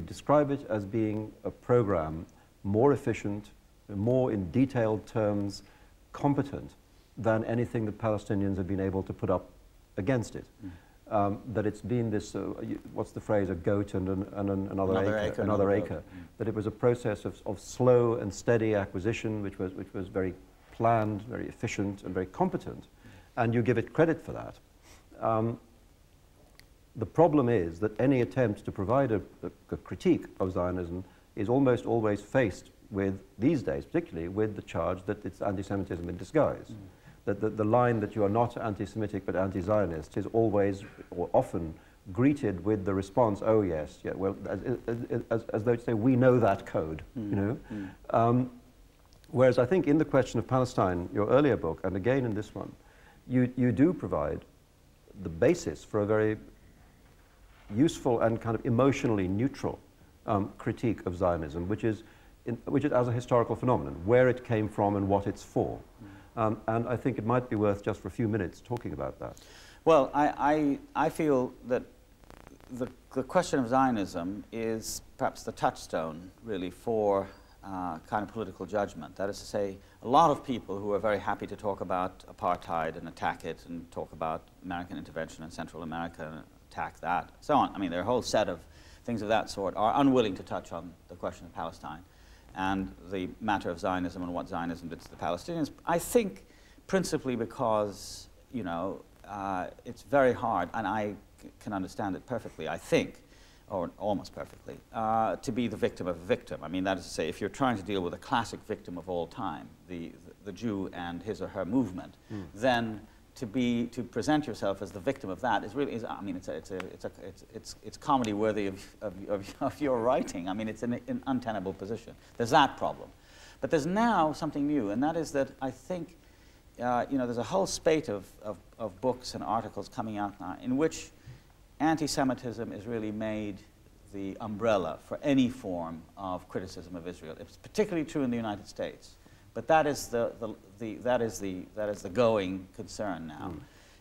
A: describe it as being a program more efficient, more in detailed terms, competent than anything that Palestinians have been able to put up against it. That it's been this, what's the phrase, a goat and another acre. That it was a process of slow and steady acquisition, which was very planned, very efficient, and very competent. And you give it credit for that. The problem is that any attempt to provide a critique of Zionism is almost always faced with, these days particularly, with the charge that it's anti-Semitism in disguise. That the line that you are not anti-Semitic but anti-Zionist is always or often greeted with the response, oh yes, yeah, well, as though to say, we know that code, you know. Whereas I think in the question of Palestine, your earlier book, and again in this one, you do provide the basis for a very useful and kind of emotionally neutral critique of Zionism, which is as a historical phenomenon, where it came from and what it's for. And I think it might be worth just for a few minutes talking about that.
B: Well, I feel that the question of Zionism is perhaps the touchstone, really, for kind of political judgment. That is to say, a lot of people who are very happy to talk about apartheid and attack it, and talk about American intervention in Central America and attack that, so on. I mean, there are a whole set of things of that sort, are unwilling to touch on the question of Palestine and the matter of Zionism and what Zionism did to the Palestinians. I think principally because, you know, it's very hard, and I can understand it perfectly, I think, or almost perfectly, to be the victim of a victim. I mean, that is to say, if you're trying to deal with a classic victim of all time, the Jew and his or her movement, then to present yourself as the victim of that is really, I mean, it's comedy worthy of your writing. I mean, it's an untenable position. There's that problem. But there's now something new, and that is that I think, you know, there's a whole spate of books and articles coming out now in which anti-Semitism is really made the umbrella for any form of criticism of Israel. It's particularly true in the United States, but that is that is the going concern now.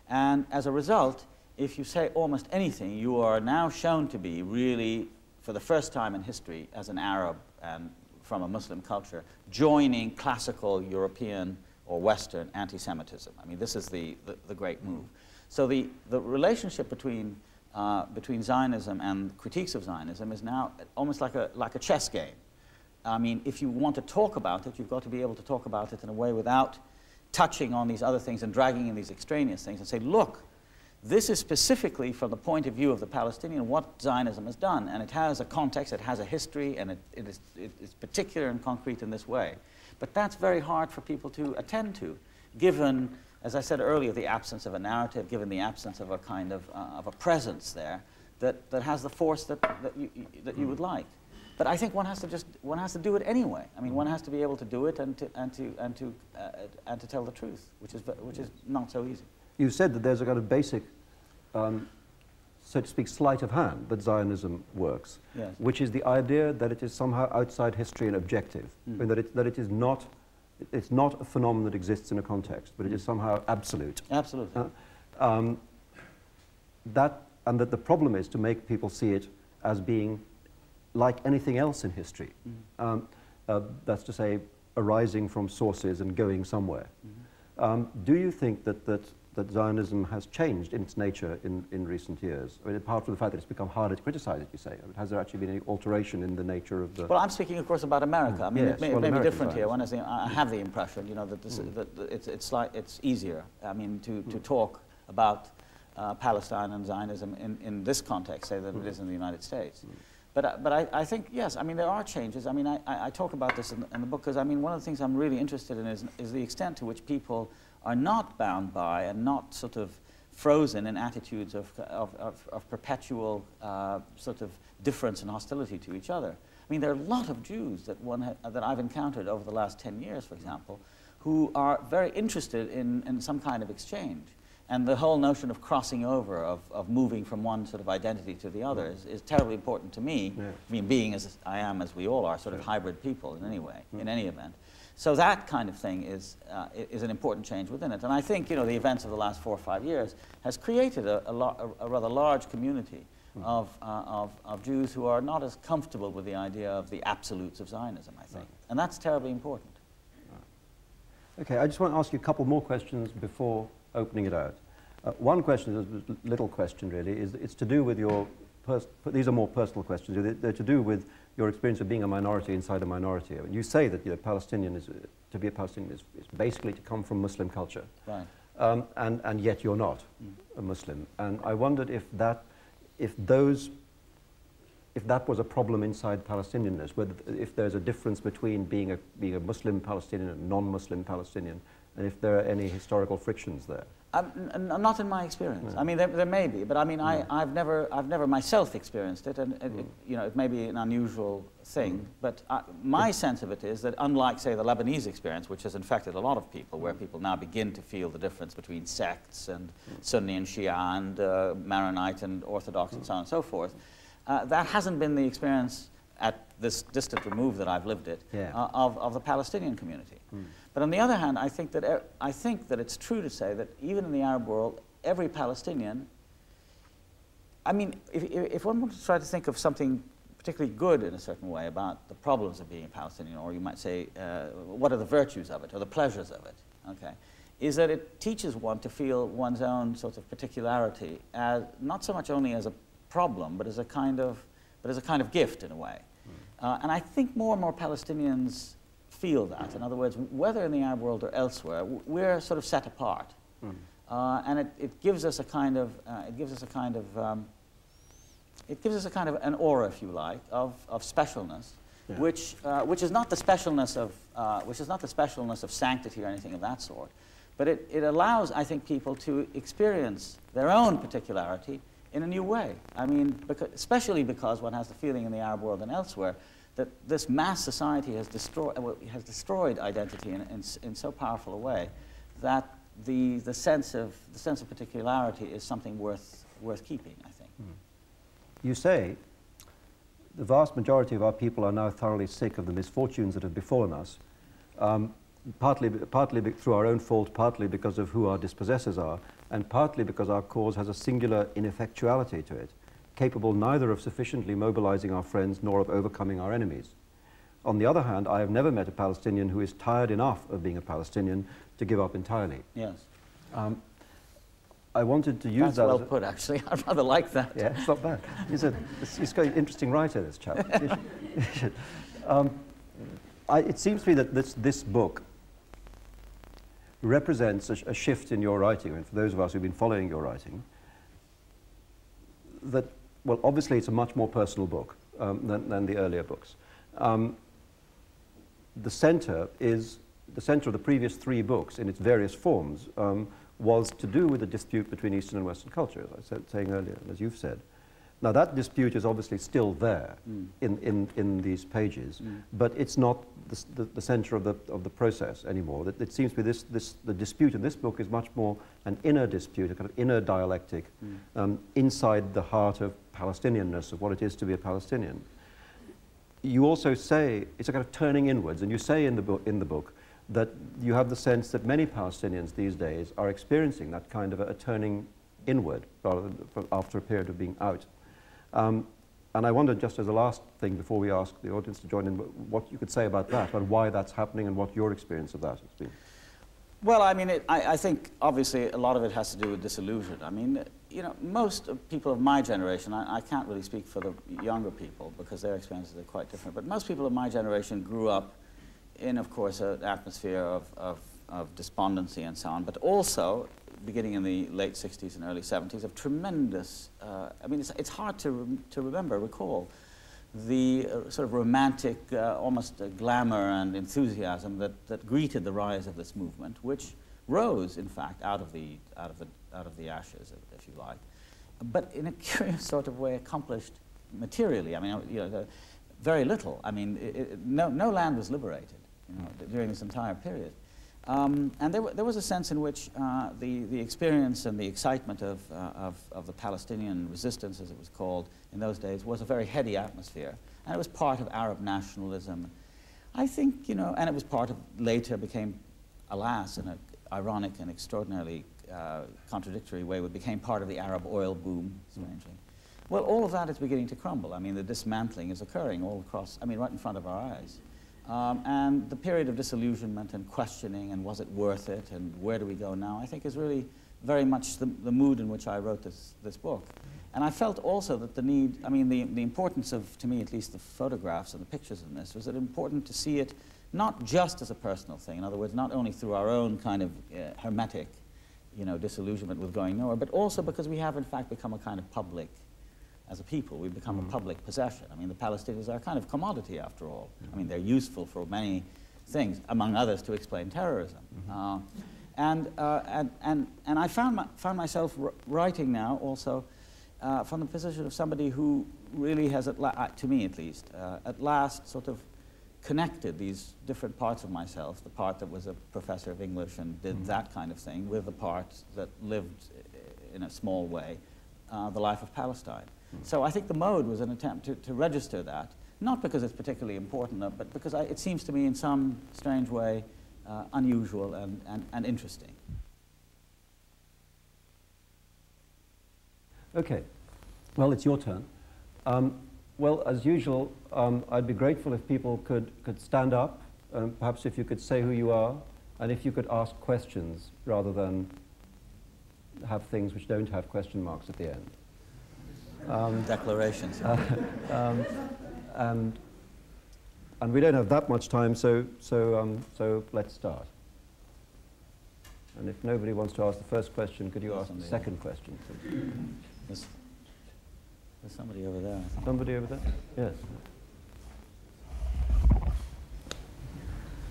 B: And as a result, if you say almost anything, you are now shown to be really, for the first time in history, as an Arab and from a Muslim culture, joining classical European or Western anti-Semitism. I mean, this is the great move. So the relationship between Zionism and critiques of Zionism is now almost like a chess game. I mean, if you want to talk about it, you've got to be able to talk about it in a way without touching on these other things and dragging in these extraneous things and say, look, this is specifically from the point of view of the Palestinian what Zionism has done, and it has a context, it has a history, and it is particular and concrete in this way. But that's very hard for people to attend to, given, as I said earlier, the absence of a narrative, given the absence of a kind of a presence there that has the force that you would like. But I think one has to do it anyway. I mean, one has to be able to do it and to tell the truth, which is not so easy.
A: You said that there's a kind of basic, so to speak, sleight of hand that Zionism works,
B: yes,
A: which is the idea that it is somehow outside history and objective, and that it is not. It's not a phenomenon that exists in a context, but it is somehow absolute.
B: Absolutely.
A: And that the problem is to make people see it as being like anything else in history. That's to say, arising from sources and going somewhere. Do you think that Zionism has changed in its nature in recent years? I mean, apart from the fact that it's become harder to criticize it, you say, has there actually been any alteration in the nature of the...
B: Well, I'm speaking, of course, about America. I mean,
A: yes,
B: it may be different here.
A: I
B: have the impression, you know, that this, it's easier, I mean, to talk about Palestine and Zionism in this context, say, than it is in the United States. But I think, yes, I mean, there are changes. I mean, I talk about this in the book because, I mean, one of the things I'm really interested in is the extent to which people are not bound by and not sort of frozen in attitudes of perpetual sort of difference and hostility to each other. I mean, there are a lot of Jews that I've encountered over the last 10 years, for example, who are very interested in some kind of exchange. And the whole notion of crossing over, of moving from one sort of identity to the other is terribly important to me. Yeah. I mean, being as I am, as we all are, sort of hybrid people in any way, in any event. So that kind of thing is an important change within it. And I think, you know, the events of the last 4 or 5 years has created a rather large community of Jews who are not as comfortable with the idea of the absolutes of Zionism, I think. And that's terribly important.
A: Okay, I just want to ask you a couple more questions before opening it out. One question, a little question really, is it's to do with your, these are more personal questions, they're to do with your experience of being a minority inside a minority. I mean, you say that, you know, Palestinian is, to be a Palestinian is basically to come from Muslim culture.
B: Right.
A: And yet you're not a Muslim. And I wondered if that was a problem inside Palestinianness, whether if there's a difference between being a Muslim Palestinian and non-Muslim Palestinian, and if there are any historical frictions there.
B: Not in my experience.
A: No.
B: I mean, there may be, but I mean, I've never myself experienced it, and you know, it may be an unusual thing. But my sense of it is that, unlike, say, the Lebanese experience, which has infected a lot of people, where people now begin to feel the difference between sects and Sunni and Shia and Maronite and Orthodox and so on and so forth, that hasn't been the experience at this distant remove that I've lived it of the Palestinian community. But on the other hand, I think that it's true to say that even in the Arab world, every Palestinian, I mean, if one were to try to think of something particularly good in a certain way about the problems of being a Palestinian, or you might say, what are the virtues of it, or the pleasures of it, okay, is that it teaches one to feel one's own sort of particularity as not so much only as a problem, but as a kind of gift in a way. And I think more and more Palestinians feel that. In other words, whether in the Arab world or elsewhere, we're sort of set apart, and it gives us a kind of an aura, if you like, of specialness, yeah. which is not the specialness of sanctity or anything of that sort, but it allows, I think, people to experience their own particularity in a new way. I mean, especially because one has the feeling in the Arab world and elsewhere that this mass society has destroyed identity in so powerful a way that the sense of particularity is something worth keeping, I think.
A: You say the vast majority of our people are now thoroughly sick of the misfortunes that have befallen us, partly through our own fault, partly because of who our dispossessors are, and partly because our cause has a singular ineffectuality to it, capable neither of sufficiently mobilizing our friends nor of overcoming our enemies. On the other hand, I have never met a Palestinian who is tired enough of being a Palestinian to give up entirely.
B: Yes.
A: I wanted to use that.
B: That's well put, actually. I'd rather like that.
A: Yeah, it's not bad. He's a interesting writer, this chap. It seems to me that this book represents a shift in your writing, and for those of us who've been following your writing, that, well, obviously it's a much more personal book than the earlier books. The center of the previous three books in its various forms was to do with the dispute between Eastern and Western culture, as I was saying earlier, and as you've said. Now that dispute is obviously still there in these pages, but it's not the center of the process anymore. It seems to be the dispute in this book is much more an inner dispute, a kind of inner dialectic inside the heart of Palestinianness, of what it is to be a Palestinian. You also say it's a kind of turning inwards, and you say in the book that you have the sense that many Palestinians these days are experiencing that kind of a turning inward rather than after a period of being out. And I wondered, just as a last thing before we ask the audience to join in, what you could say about that, and why that's happening and what your experience of that has been.
B: Well, I mean, I think obviously a lot of it has to do with disillusion. I mean, you know, most people of my generation, I can't really speak for the younger people because their experiences are quite different, but most people of my generation grew up in, of course, an atmosphere of despondency and so on, but also, beginning in the late 60s and early 70s, of tremendous, I mean, it's hard to recall the sort of romantic, almost glamour and enthusiasm that greeted the rise of this movement, which rose, in fact, out of the ashes, if you like, but in a curious sort of way accomplished materially. I mean, you know, very little. I mean, no land was liberated, you know, during this entire period. And there was a sense in which the experience and the excitement of the Palestinian resistance, as it was called in those days, was a very heady atmosphere, and it was part of Arab nationalism. I think, you know, and it was part of, later became, alas, in an ironic and extraordinarily contradictory way, it became part of the Arab oil boom, strangely. Well, all of that is beginning to crumble. I mean, the dismantling is occurring all across, I mean, right in front of our eyes. And the period of disillusionment and questioning and was it worth it and where do we go now, I think is really very much the mood in which I wrote this book. And I felt also that the need, I mean, the importance of, to me at least, the photographs and the pictures in this was that important to see it not just as a personal thing, in other words, not only through our own kind of hermetic, you know, disillusionment with going nowhere, but also because we have in fact become a kind of public, as a people, we've become a public possession. I mean, the Palestinians are a kind of commodity after all. I mean, they're useful for many things, among others to explain terrorism. And I found myself writing now also from the position of somebody who really has, to me at least, at last sort of connected these different parts of myself, the part that was a professor of English and did that kind of thing, with the part that lived in a small way the life of Palestine. So I think the mode was an attempt to register that, not because it's particularly important, but because it seems to me in some strange way unusual and interesting.
A: Okay. Well, it's your turn. Well, as usual, I'd be grateful if people could stand up, perhaps if you could say who you are, and if you could ask questions rather than have things which don't have question marks at the end.
B: Declarations.
A: And we don't have that much time, so let's start. And if nobody wants to ask the first question, could you ask the second question, please?
B: There's somebody over there.
A: Somebody over there? Yes.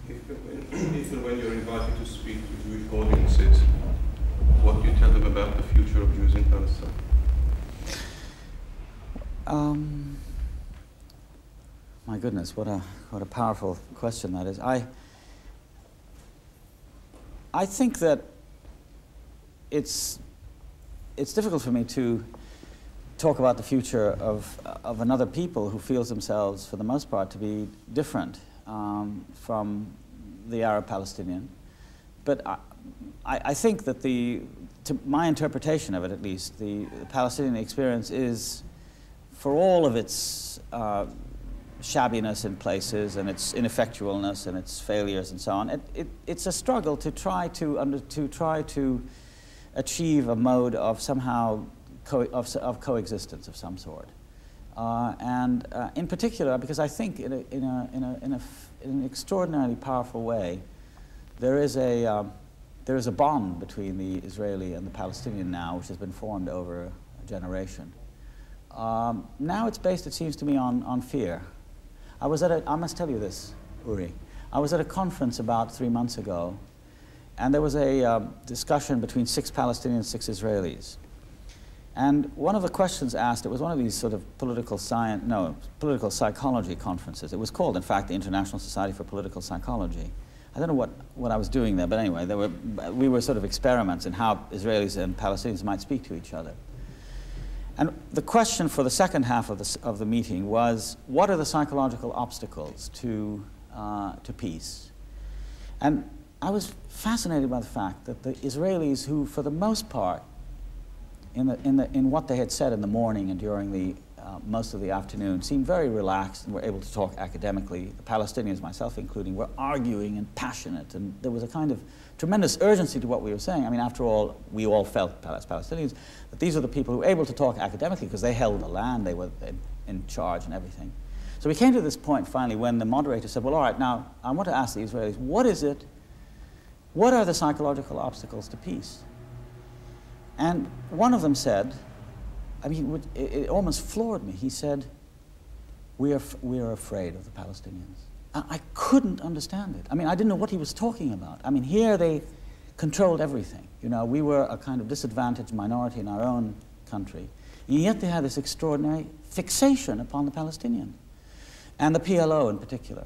C: If and when you're invited to speak to Jewish audiences, what do you tell them about the future of Jews in Palestine?
B: My goodness, what a powerful question that is. I think that it's difficult for me to talk about the future of another people who feels themselves, for the most part, to be different from the Arab Palestinian. But I think that to my interpretation of it, at least, the Palestinian experience is, for all of its shabbiness in places and its ineffectualness and its failures and so on, it's a struggle to try to achieve a mode of somehow of coexistence of some sort, and in particular, because I think in an extraordinarily powerful way, there is a bond between the Israeli and the Palestinian now, which has been formed over a generation. Now it's based, it seems to me, on fear. I must tell you this, Uri. I was at a conference about 3 months ago, and there was a discussion between 6 Palestinians, 6 Israelis. And one of the questions asked, it was one of these sort of political psychology conferences. It was called, in fact, the International Society for Political Psychology. I don't know what I was doing there, but anyway, we were sort of experiments in how Israelis and Palestinians might speak to each other. And the question for the second half of the meeting was, what are the psychological obstacles to peace? And I was fascinated by the fact that the Israelis, who for the most part, in what they had said in the morning and during the most of the afternoon, seemed very relaxed and were able to talk academically. The Palestinians, myself including, were arguing and passionate, and there was a kind of tremendous urgency to what we were saying. I mean, after all, we all felt, as Palestinians, that these are the people who were able to talk academically because they held the land, they were in charge and everything. So we came to this point finally when the moderator said, well, all right, now I want to ask the Israelis, what are the psychological obstacles to peace? And one of them said, I mean, it almost floored me. He said, we are afraid of the Palestinians. I couldn't understand it. I mean, I didn't know what he was talking about. I mean, here they controlled everything. You know, we were a kind of disadvantaged minority in our own country. And yet they had this extraordinary fixation upon the Palestinians, and the PLO in particular.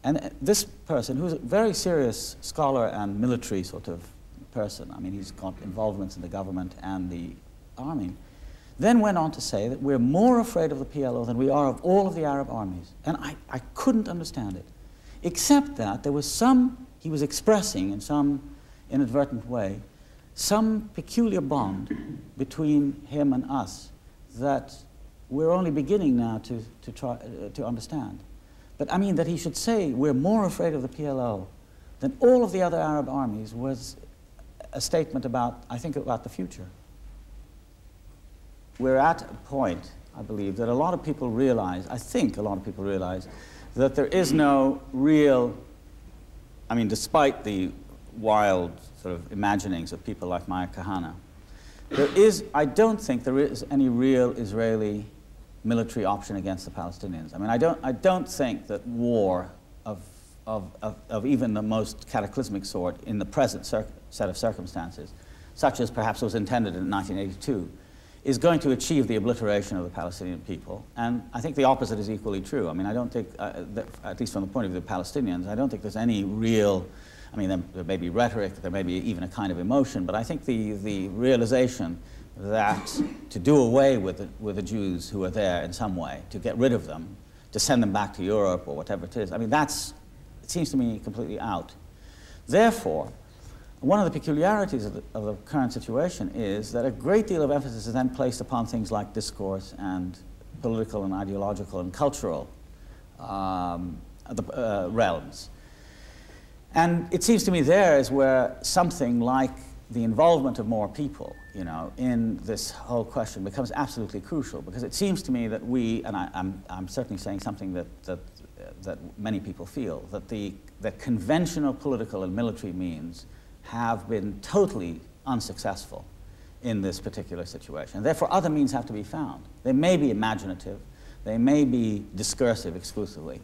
B: And this person, who's a very serious scholar and military sort of person, I mean, he's got involvements in the government and the army, then went on to say that we're more afraid of the PLO than we are of all of the Arab armies. And I couldn't understand it, except that there was he was expressing in some inadvertent way, some peculiar bond between him and us that we're only beginning now to try to understand. But I mean, that he should say we're more afraid of the PLO than all of the other Arab armies was a statement about, I think, about the future. We're at a point, I believe, that a lot of people realize, I think a lot of people realize, that there is no real, I mean, despite the wild sort of imaginings of people like Maya Kahana, I don't think there is any real Israeli military option against the Palestinians. I mean, I don't think that war of even the most cataclysmic sort in the present set of circumstances, such as perhaps was intended in 1982, is going to achieve the obliteration of the Palestinian people. And I think the opposite is equally true. I mean, I don't think, at least from the point of view of the Palestinians, I don't think there's any real, I mean, there may be rhetoric, there may be even a kind of emotion, but I think the realization that to do away with the Jews who are there in some way, to get rid of them, to send them back to Europe or whatever it is, I mean, it seems to me completely out. Therefore, one of the peculiarities of the current situation is that a great deal of emphasis is then placed upon things like discourse and political and ideological and cultural realms. And it seems to me there is where something like the involvement of more people, you know, in this whole question becomes absolutely crucial, because it seems to me that we, and I'm certainly saying something that many people feel, that conventional political and military means have been totally unsuccessful in this particular situation. And therefore, other means have to be found. They may be imaginative, they may be discursive exclusively,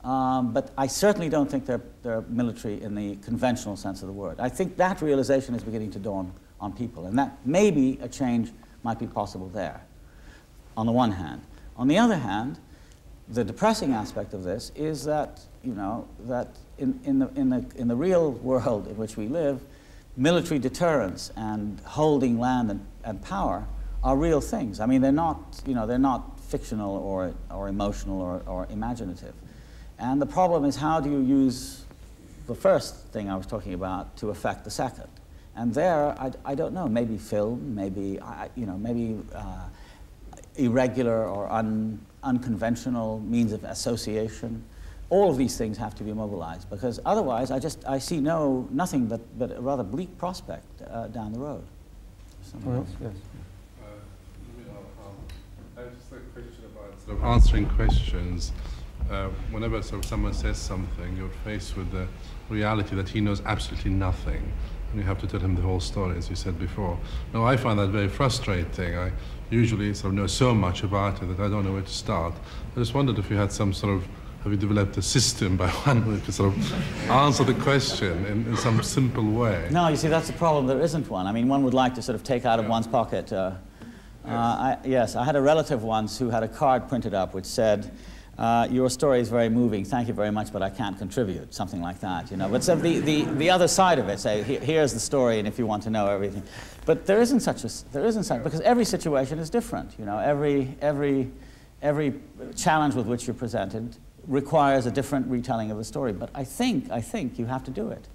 B: but I certainly don't think they're military in the conventional sense of the word. I think that realization is beginning to dawn on people, and that maybe a change might be possible there, on the one hand. On the other hand, the depressing aspect of this is that, you know, that in the real world in which we live, military deterrence and holding land and power are real things. I mean, they're not, you know, they're not fictional or emotional or imaginative. And the problem is, how do you use the first thing I was talking about to affect the second? And there, I don't know, maybe film, maybe, you know, maybe irregular or unconventional means of association. All of these things have to be mobilized, because otherwise I see nothing but a rather bleak prospect down the road.
A: Well, yes.
C: I have just a question about sort of answering questions. Whenever sort of someone says something, you're faced with the reality that he knows absolutely nothing, and you have to tell him the whole story, as you said before. Now, I find that very frustrating. I usually sort of know so much about it that I don't know where to start. I just wondered if you had some sort of, have you developed a system by one to sort of answer the question in some simple way?
B: No, you see, that's the problem. There isn't one. I mean, one would like to sort of take out of one's pocket. Yes, I had a relative once who had a card printed up which said, your story is very moving, thank you very much, but I can't contribute, something like that, you know. But so the other side of it, say, here's the story, and if you want to know everything. But there isn't such, because every situation is different, you know. Every challenge with which you're presented requires a different retelling of the story. But I think you have to do it.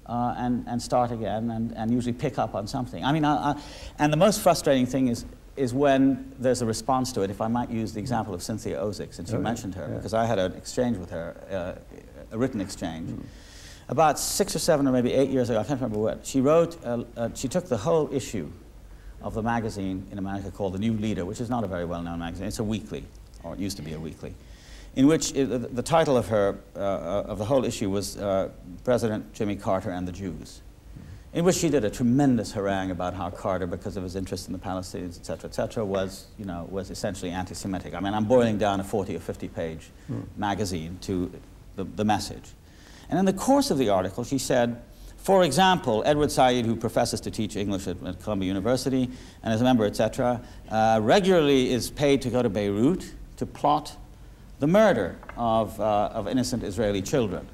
B: And start again, and usually pick up on something. I mean, and the most frustrating thing is when there's a response to it. If I might use the example of Cynthia Ozick, since you mentioned her, because I had an exchange with her, a written exchange. About 6 or 7 or maybe 8 years ago, I can't remember what, she wrote, she took the whole issue of the magazine in America called The New Leader, which is not a very well-known magazine. It's a weekly, or it used to be a weekly, in which the title of the whole issue was President Jimmy Carter and the Jews, in which she did a tremendous harangue about how Carter, because of his interest in the Palestinians, et cetera, was essentially anti-Semitic. I mean, I'm boiling down a 40 or 50-page magazine to the message. And in the course of the article, she said, for example, Edward Said, who professes to teach English at Columbia University and is a member, et cetera, regularly is paid to go to Beirut to plot the murder of innocent Israeli children.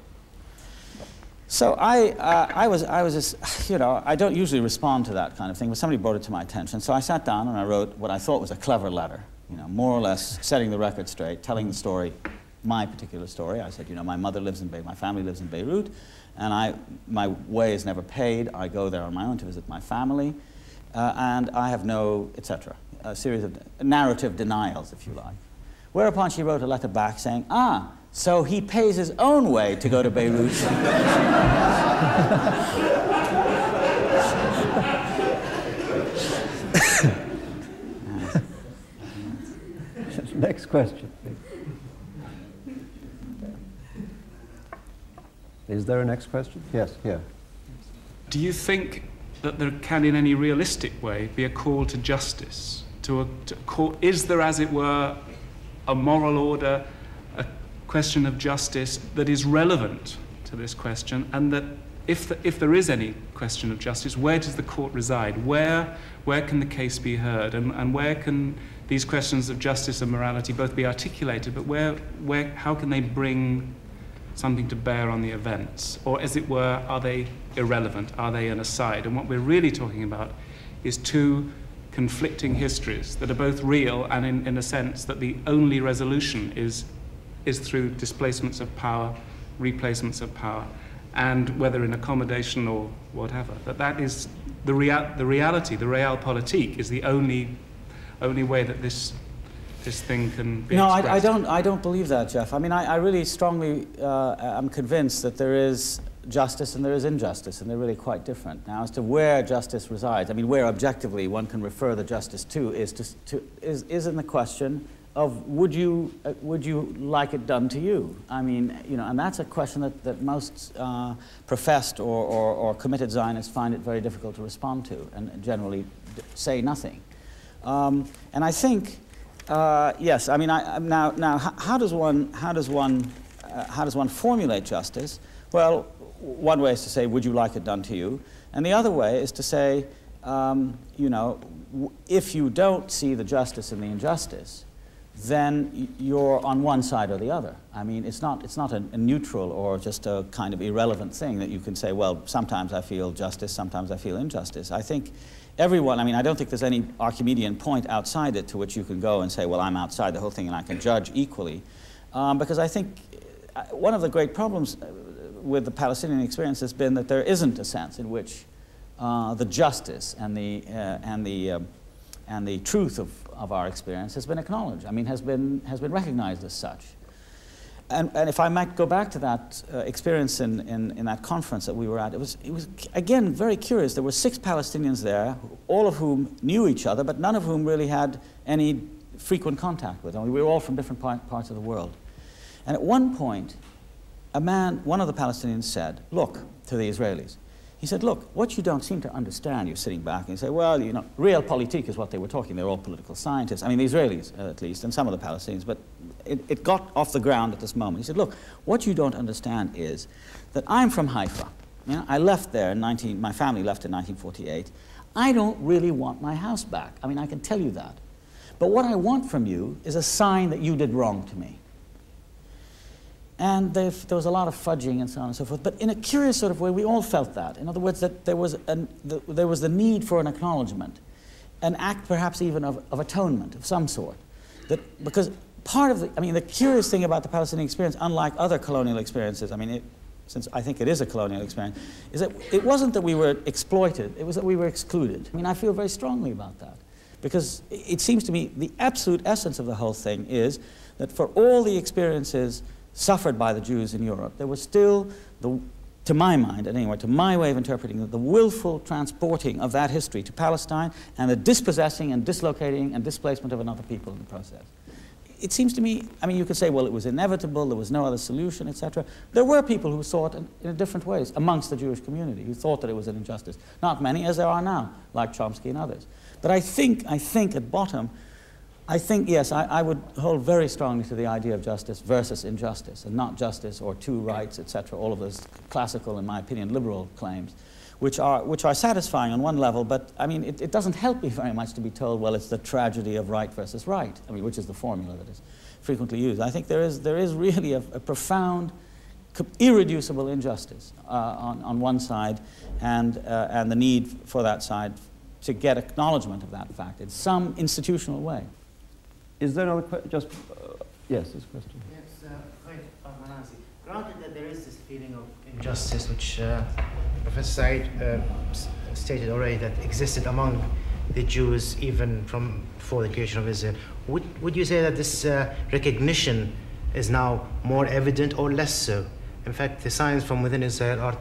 B: So I was just, you know, I don't usually respond to that kind of thing, but somebody brought it to my attention. So I sat down and I wrote what I thought was a clever letter, you know, more or less setting the record straight, telling the story, my particular story. I said, you know, my family lives in Beirut, and my way is never paid. I go there on my own to visit my family, and I have no, etc. A series of narrative denials, if you like. Whereupon she wrote a letter back saying, so he pays his own way to go to Beirut.
A: Next question, please. Is there a next question? Yes, here.
D: Do you think that there can, in any realistic way, be a call to justice? Is there, as it were, a moral order, a question of justice that is relevant to this question, and that if there is any question of justice, where does the court reside? Where can the case be heard, and where can these questions of justice and morality both be articulated, but how can they bring something to bear on the events? Or, as it were, are they irrelevant? Are they an aside? And what we're really talking about is two conflicting histories that are both real, and in a sense that the only resolution is through displacements of power, replacements of power, and whether in accommodation or whatever, that is the reality, the realpolitik is the only way that this thing can be expressed.
B: No, I don't believe that, Jeff. I mean, I really strongly am convinced that there is justice and there is injustice, and they're really quite different. Now, as to where justice resides, I mean, where objectively one can refer the justice to is in the question of would you like it done to you? I mean, you know, and that's a question that most professed or committed Zionists find it very difficult to respond to, and generally say nothing. And I think, yes, I mean, now, how does one formulate justice? Well, one way is to say, would you like it done to you? And the other way is to say, you know, if you don't see the justice in the injustice, then you're on one side or the other. I mean, it's not a neutral or just a kind of irrelevant thing that you can say, well, sometimes I feel justice, sometimes I feel injustice. I think everyone, I mean, I don't think there's any Archimedean point outside it to which you can go and say, well, I'm outside the whole thing and I can judge equally. Because I think one of the great problems with the Palestinian experience has been that there isn't a sense in which the justice and the truth of our experience has been acknowledged. I mean, has been recognized as such. And if I might go back to that experience in that conference that we were at, it was again very curious. There were 6 Palestinians there, all of whom knew each other, but none of whom really had any frequent contact with them. We were all from different parts of the world. And at one point, one of the Palestinians said, look, to the Israelis, he said, look, what you don't seem to understand, you're sitting back and you say, well, you know, realpolitik is what they were talking. They're all political scientists. I mean, the Israelis, at least, and some of the Palestinians, but it got off the ground at this moment. He said, look, what you don't understand is that I'm from Haifa. You know, I left there my family left in 1948. I don't really want my house back. I mean, I can tell you that. But what I want from you is a sign that you did wrong to me. And there was a lot of fudging and so on and so forth. But in a curious sort of way, we all felt that. In other words, that there was the need for an acknowledgement, an act perhaps even of atonement of some sort. Because part of the curious thing about the Palestinian experience, unlike other colonial experiences, I mean, since I think it is a colonial experience, is that it wasn't that we were exploited, it was that we were excluded. I mean, I feel very strongly about that. Because it seems to me the absolute essence of the whole thing is that for all the experiences suffered by the Jews in Europe, there was still, to my mind, anyway, to my way of interpreting it, the willful transporting of that history to Palestine and the dispossessing and dislocating and displacement of another people in the process. It seems to me, I mean, you could say, well, it was inevitable, there was no other solution, etc. There were people who saw it in different ways amongst the Jewish community, who thought that it was an injustice. Not many, as there are now, like Chomsky and others. But I think at bottom, yes, I would hold very strongly to the idea of justice versus injustice, and not justice or two rights, etc., all of those classical, in my opinion, liberal claims, which are satisfying on one level, but I mean, it doesn't help me very much to be told, well, it's the tragedy of right versus right, I mean, which is the formula that is frequently used. I think there is really a profound, irreducible injustice on one side, and the need for that side to get acknowledgement of that fact in some institutional way.
A: Is there another question? Yes, this question.
E: Yes, granted that there is this feeling of injustice, which Professor Said stated already, that existed among the Jews even from before the creation of Israel, would you say that this recognition is now more evident or less so? In fact, the signs from within Israel are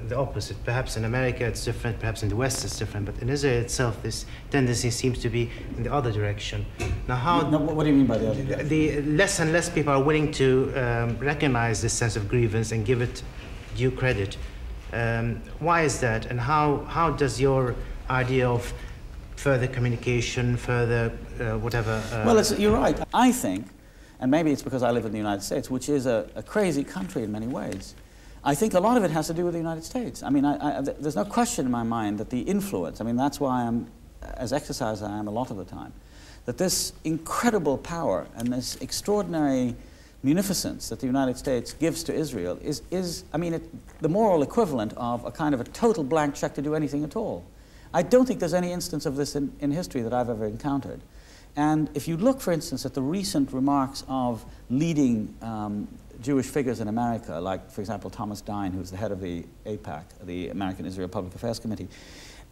E: the opposite. Perhaps in America it's different, perhaps in the West it's different, but in Israel itself this tendency seems to be in the other direction. Now,
B: what do you mean by the other direction?
E: The less and less people are willing to recognize this sense of grievance and give it due credit. Why is that, and how does your idea of further communication, further whatever...
B: Well, you're right. I think, and maybe it's because I live in the United States, which is a crazy country in many ways. I think a lot of it has to do with the United States. I mean, there's no question in my mind that the influence, I mean, that's why I'm as exercised as I am a lot of the time, that this incredible power and this extraordinary munificence that the United States gives to Israel is I mean, the moral equivalent of a kind of a total blank check to do anything at all. I don't think there's any instance of this in history that I've ever encountered. And if you look, for instance, at the recent remarks of leading Jewish figures in America, like, for example, Thomas Dine, who's the head of the APAC, the American Israel Public Affairs Committee,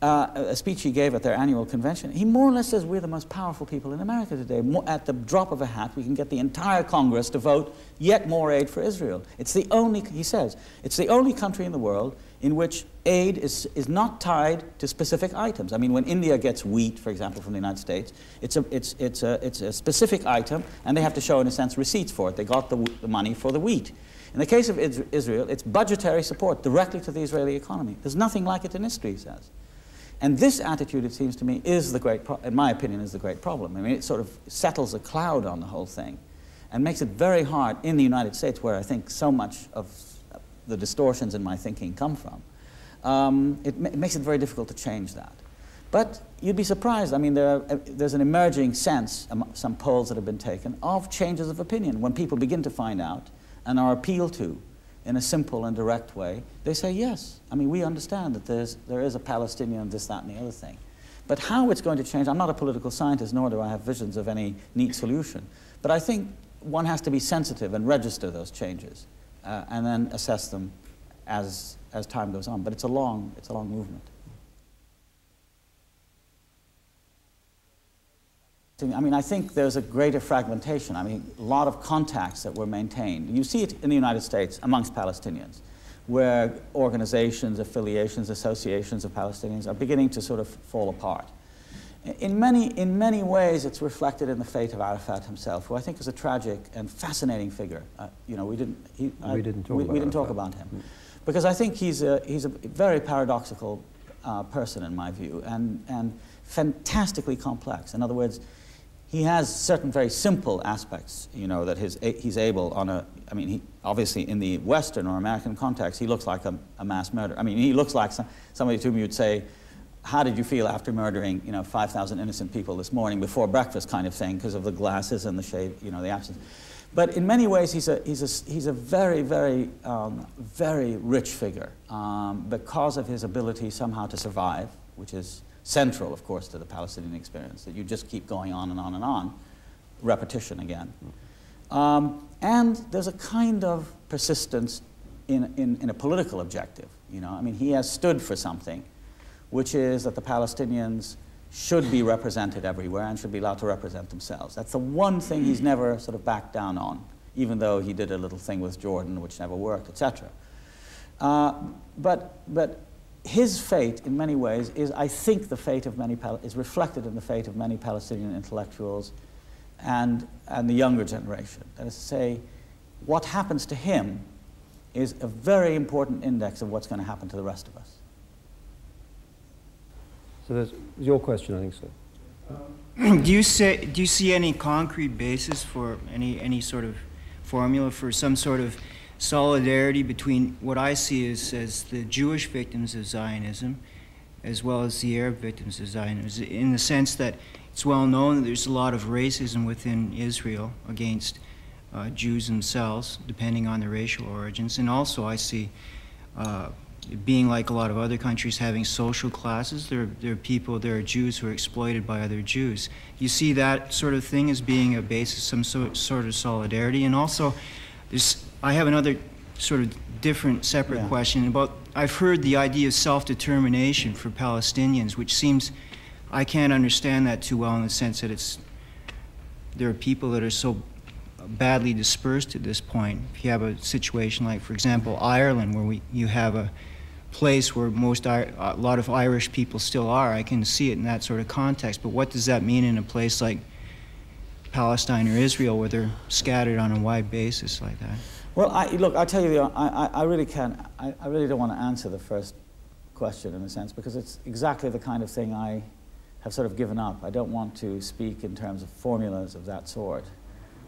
B: a speech he gave at their annual convention, he more or less says we're the most powerful people in America today. At the drop of a hat, we can get the entire Congress to vote yet more aid for Israel. It's the only, he says, it's the only country in the world in which aid is not tied to specific items. I mean, when India gets wheat, for example, from the United States, it's a specific item, and they have to show, in a sense, receipts for it. They got the money for the wheat. In the case of Israel, it's budgetary support directly to the Israeli economy. There's nothing like it in history, he says. And this attitude, it seems to me, is the great, in my opinion, is the great problem. I mean, it sort of settles a cloud on the whole thing and makes it very hard in the United States, where I think so much of the distortions in my thinking come from. It makes it very difficult to change that. But you'd be surprised. I mean, there's an emerging sense, some polls that have been taken, of changes of opinion. When people begin to find out and are appealed to in a simple and direct way, they say, yes, I mean, we understand that there is a Palestinian, this, that, and the other thing. But how it's going to change, I'm not a political scientist, nor do I have visions of any neat solution. But I think one has to be sensitive and register those changes, and then assess them as time goes on. But it's a long movement. I mean, I think there's a greater fragmentation. I mean, a lot of contacts that were maintained. You see it in the United States amongst Palestinians, where organizations, affiliations, associations of Palestinians are beginning to sort of fall apart. In many ways, it's reflected in the fate of Arafat himself, who I think is a tragic and fascinating figure. You know, we didn't talk about him, because I think he's a very paradoxical person in my view, and fantastically complex. In other words, he has certain very simple aspects, you know, that he's able on a, I mean, obviously in the Western or American context, he looks like a mass murderer. I mean, he looks like somebody to whom you'd say, how did you feel after murdering, you know, 5,000 innocent people this morning before breakfast, kind of thing, because of the glasses and the shade, you know, the absence. But in many ways, he's a very, very, very rich figure because of his ability somehow to survive, which is central, of course, to the Palestinian experience, that you just keep going on and on and on, repetition again. And there's a kind of persistence in a political objective, you know. I mean, he has stood for something, which is that the Palestinians should be represented everywhere and should be allowed to represent themselves. That's the one thing he's never sort of backed down on, even though he did a little thing with Jordan, which never worked, etc. But his fate, in many ways, is, I think, the fate of many is reflected in the fate of many Palestinian intellectuals and the younger generation. That is to say, what happens to him is a very important index of what's going to happen to the rest of us.
A: So there's your question, I think so.
F: Do you see any concrete basis for any sort of formula for some sort of solidarity between what I see as the Jewish victims of Zionism as well as the Arab victims of Zionism, in the sense that it's well known that there's a lot of racism within Israel against Jews themselves, depending on their racial origins, and also I see being like a lot of other countries, having social classes. There are Jews who are exploited by other Jews. You see that sort of thing as being a basis, some sort of solidarity. And also, I have another sort of different, separate question about, I've heard the idea of self-determination for Palestinians, which seems, I can't understand that too well in the sense that there are people that are so badly dispersed at this point. If you have a situation like, for example, Ireland, where you have a place where a lot of Irish people still are, I can see it in that sort of context. But what does that mean in a place like Palestine or Israel, where they're scattered on a wide basis like that?
B: Well, look, I tell you, I really don't want to answer the first question in a sense, because it's exactly the kind of thing I have sort of given up. I don't want to speak in terms of formulas of that sort,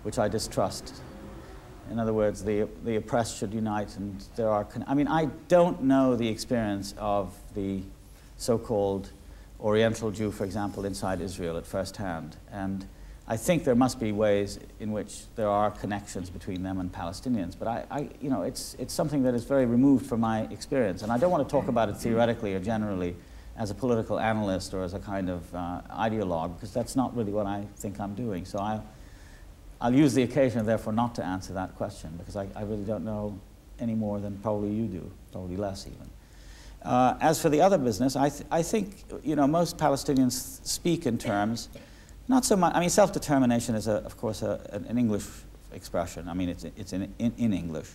B: which I distrust. In other words, the oppressed should unite, and there are, I mean, I don't know the experience of the so-called Oriental Jew, for example, inside Israel at first hand. And I think there must be ways in which there are connections between them and Palestinians. But you know, it's something that is very removed from my experience. And I don't want to talk about it theoretically or generally as a political analyst or as a kind of ideologue, because that's not really what I think I'm doing. So I'll use the occasion, therefore, not to answer that question, because I really don't know any more than probably you do, probably less even. As for the other business, I think, you know, most Palestinians speak in terms, not so much, I mean, self-determination is, of course, an English expression. I mean, it's in English.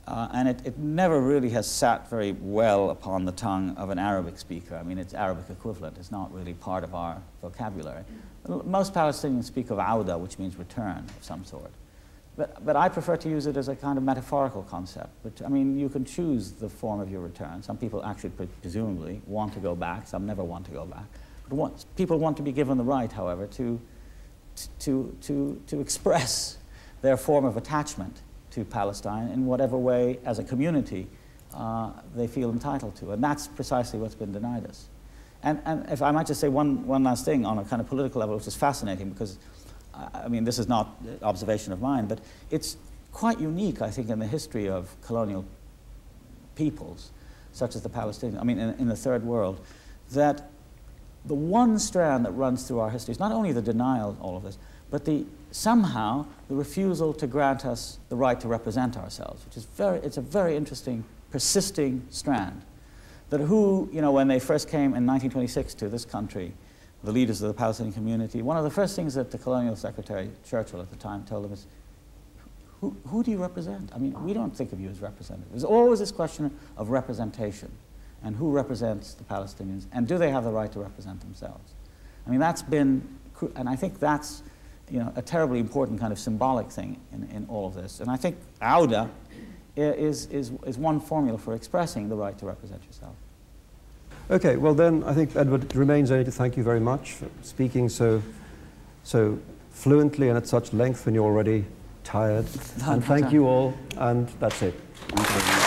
B: And it never really has sat very well upon the tongue of an Arabic speaker. I mean, its Arabic equivalent is not really part of our vocabulary. Most Palestinians speak of auda, which means return of some sort. But I prefer to use it as a kind of metaphorical concept. But, I mean, you can choose the form of your return. Some people actually, presumably, want to go back. Some never want to go back. But people want to be given the right, however, to express their form of attachment to Palestine in whatever way, as a community, they feel entitled to. And that's precisely what's been denied us. And if I might just say one last thing on a kind of political level, which is fascinating, because, I mean, this is not observation of mine, but it's quite unique, I think, in the history of colonial peoples, such as the Palestinians, I mean, in the Third World, that the one strand that runs through our history is not only the denial of all of this, but somehow the refusal to grant us the right to represent ourselves, which is it's a very interesting, persisting strand. That you know, when they first came in 1926 to this country, the leaders of the Palestinian community, one of the first things that the colonial secretary, Churchill at the time, told them is, who do you represent? I mean, we don't think of you as representatives. There's always this question of representation, and who represents the Palestinians, and do they have the right to represent themselves? I mean, that's been, and I think that's, you know, a terribly important kind of symbolic thing in all of this. And I think Auda is one formula for expressing the right to represent yourself.
A: Okay, well then, I think, Edward, it remains only to thank you very much for speaking so fluently and at such length when you're already tired. And thank you all, and that's it.
B: Thank you.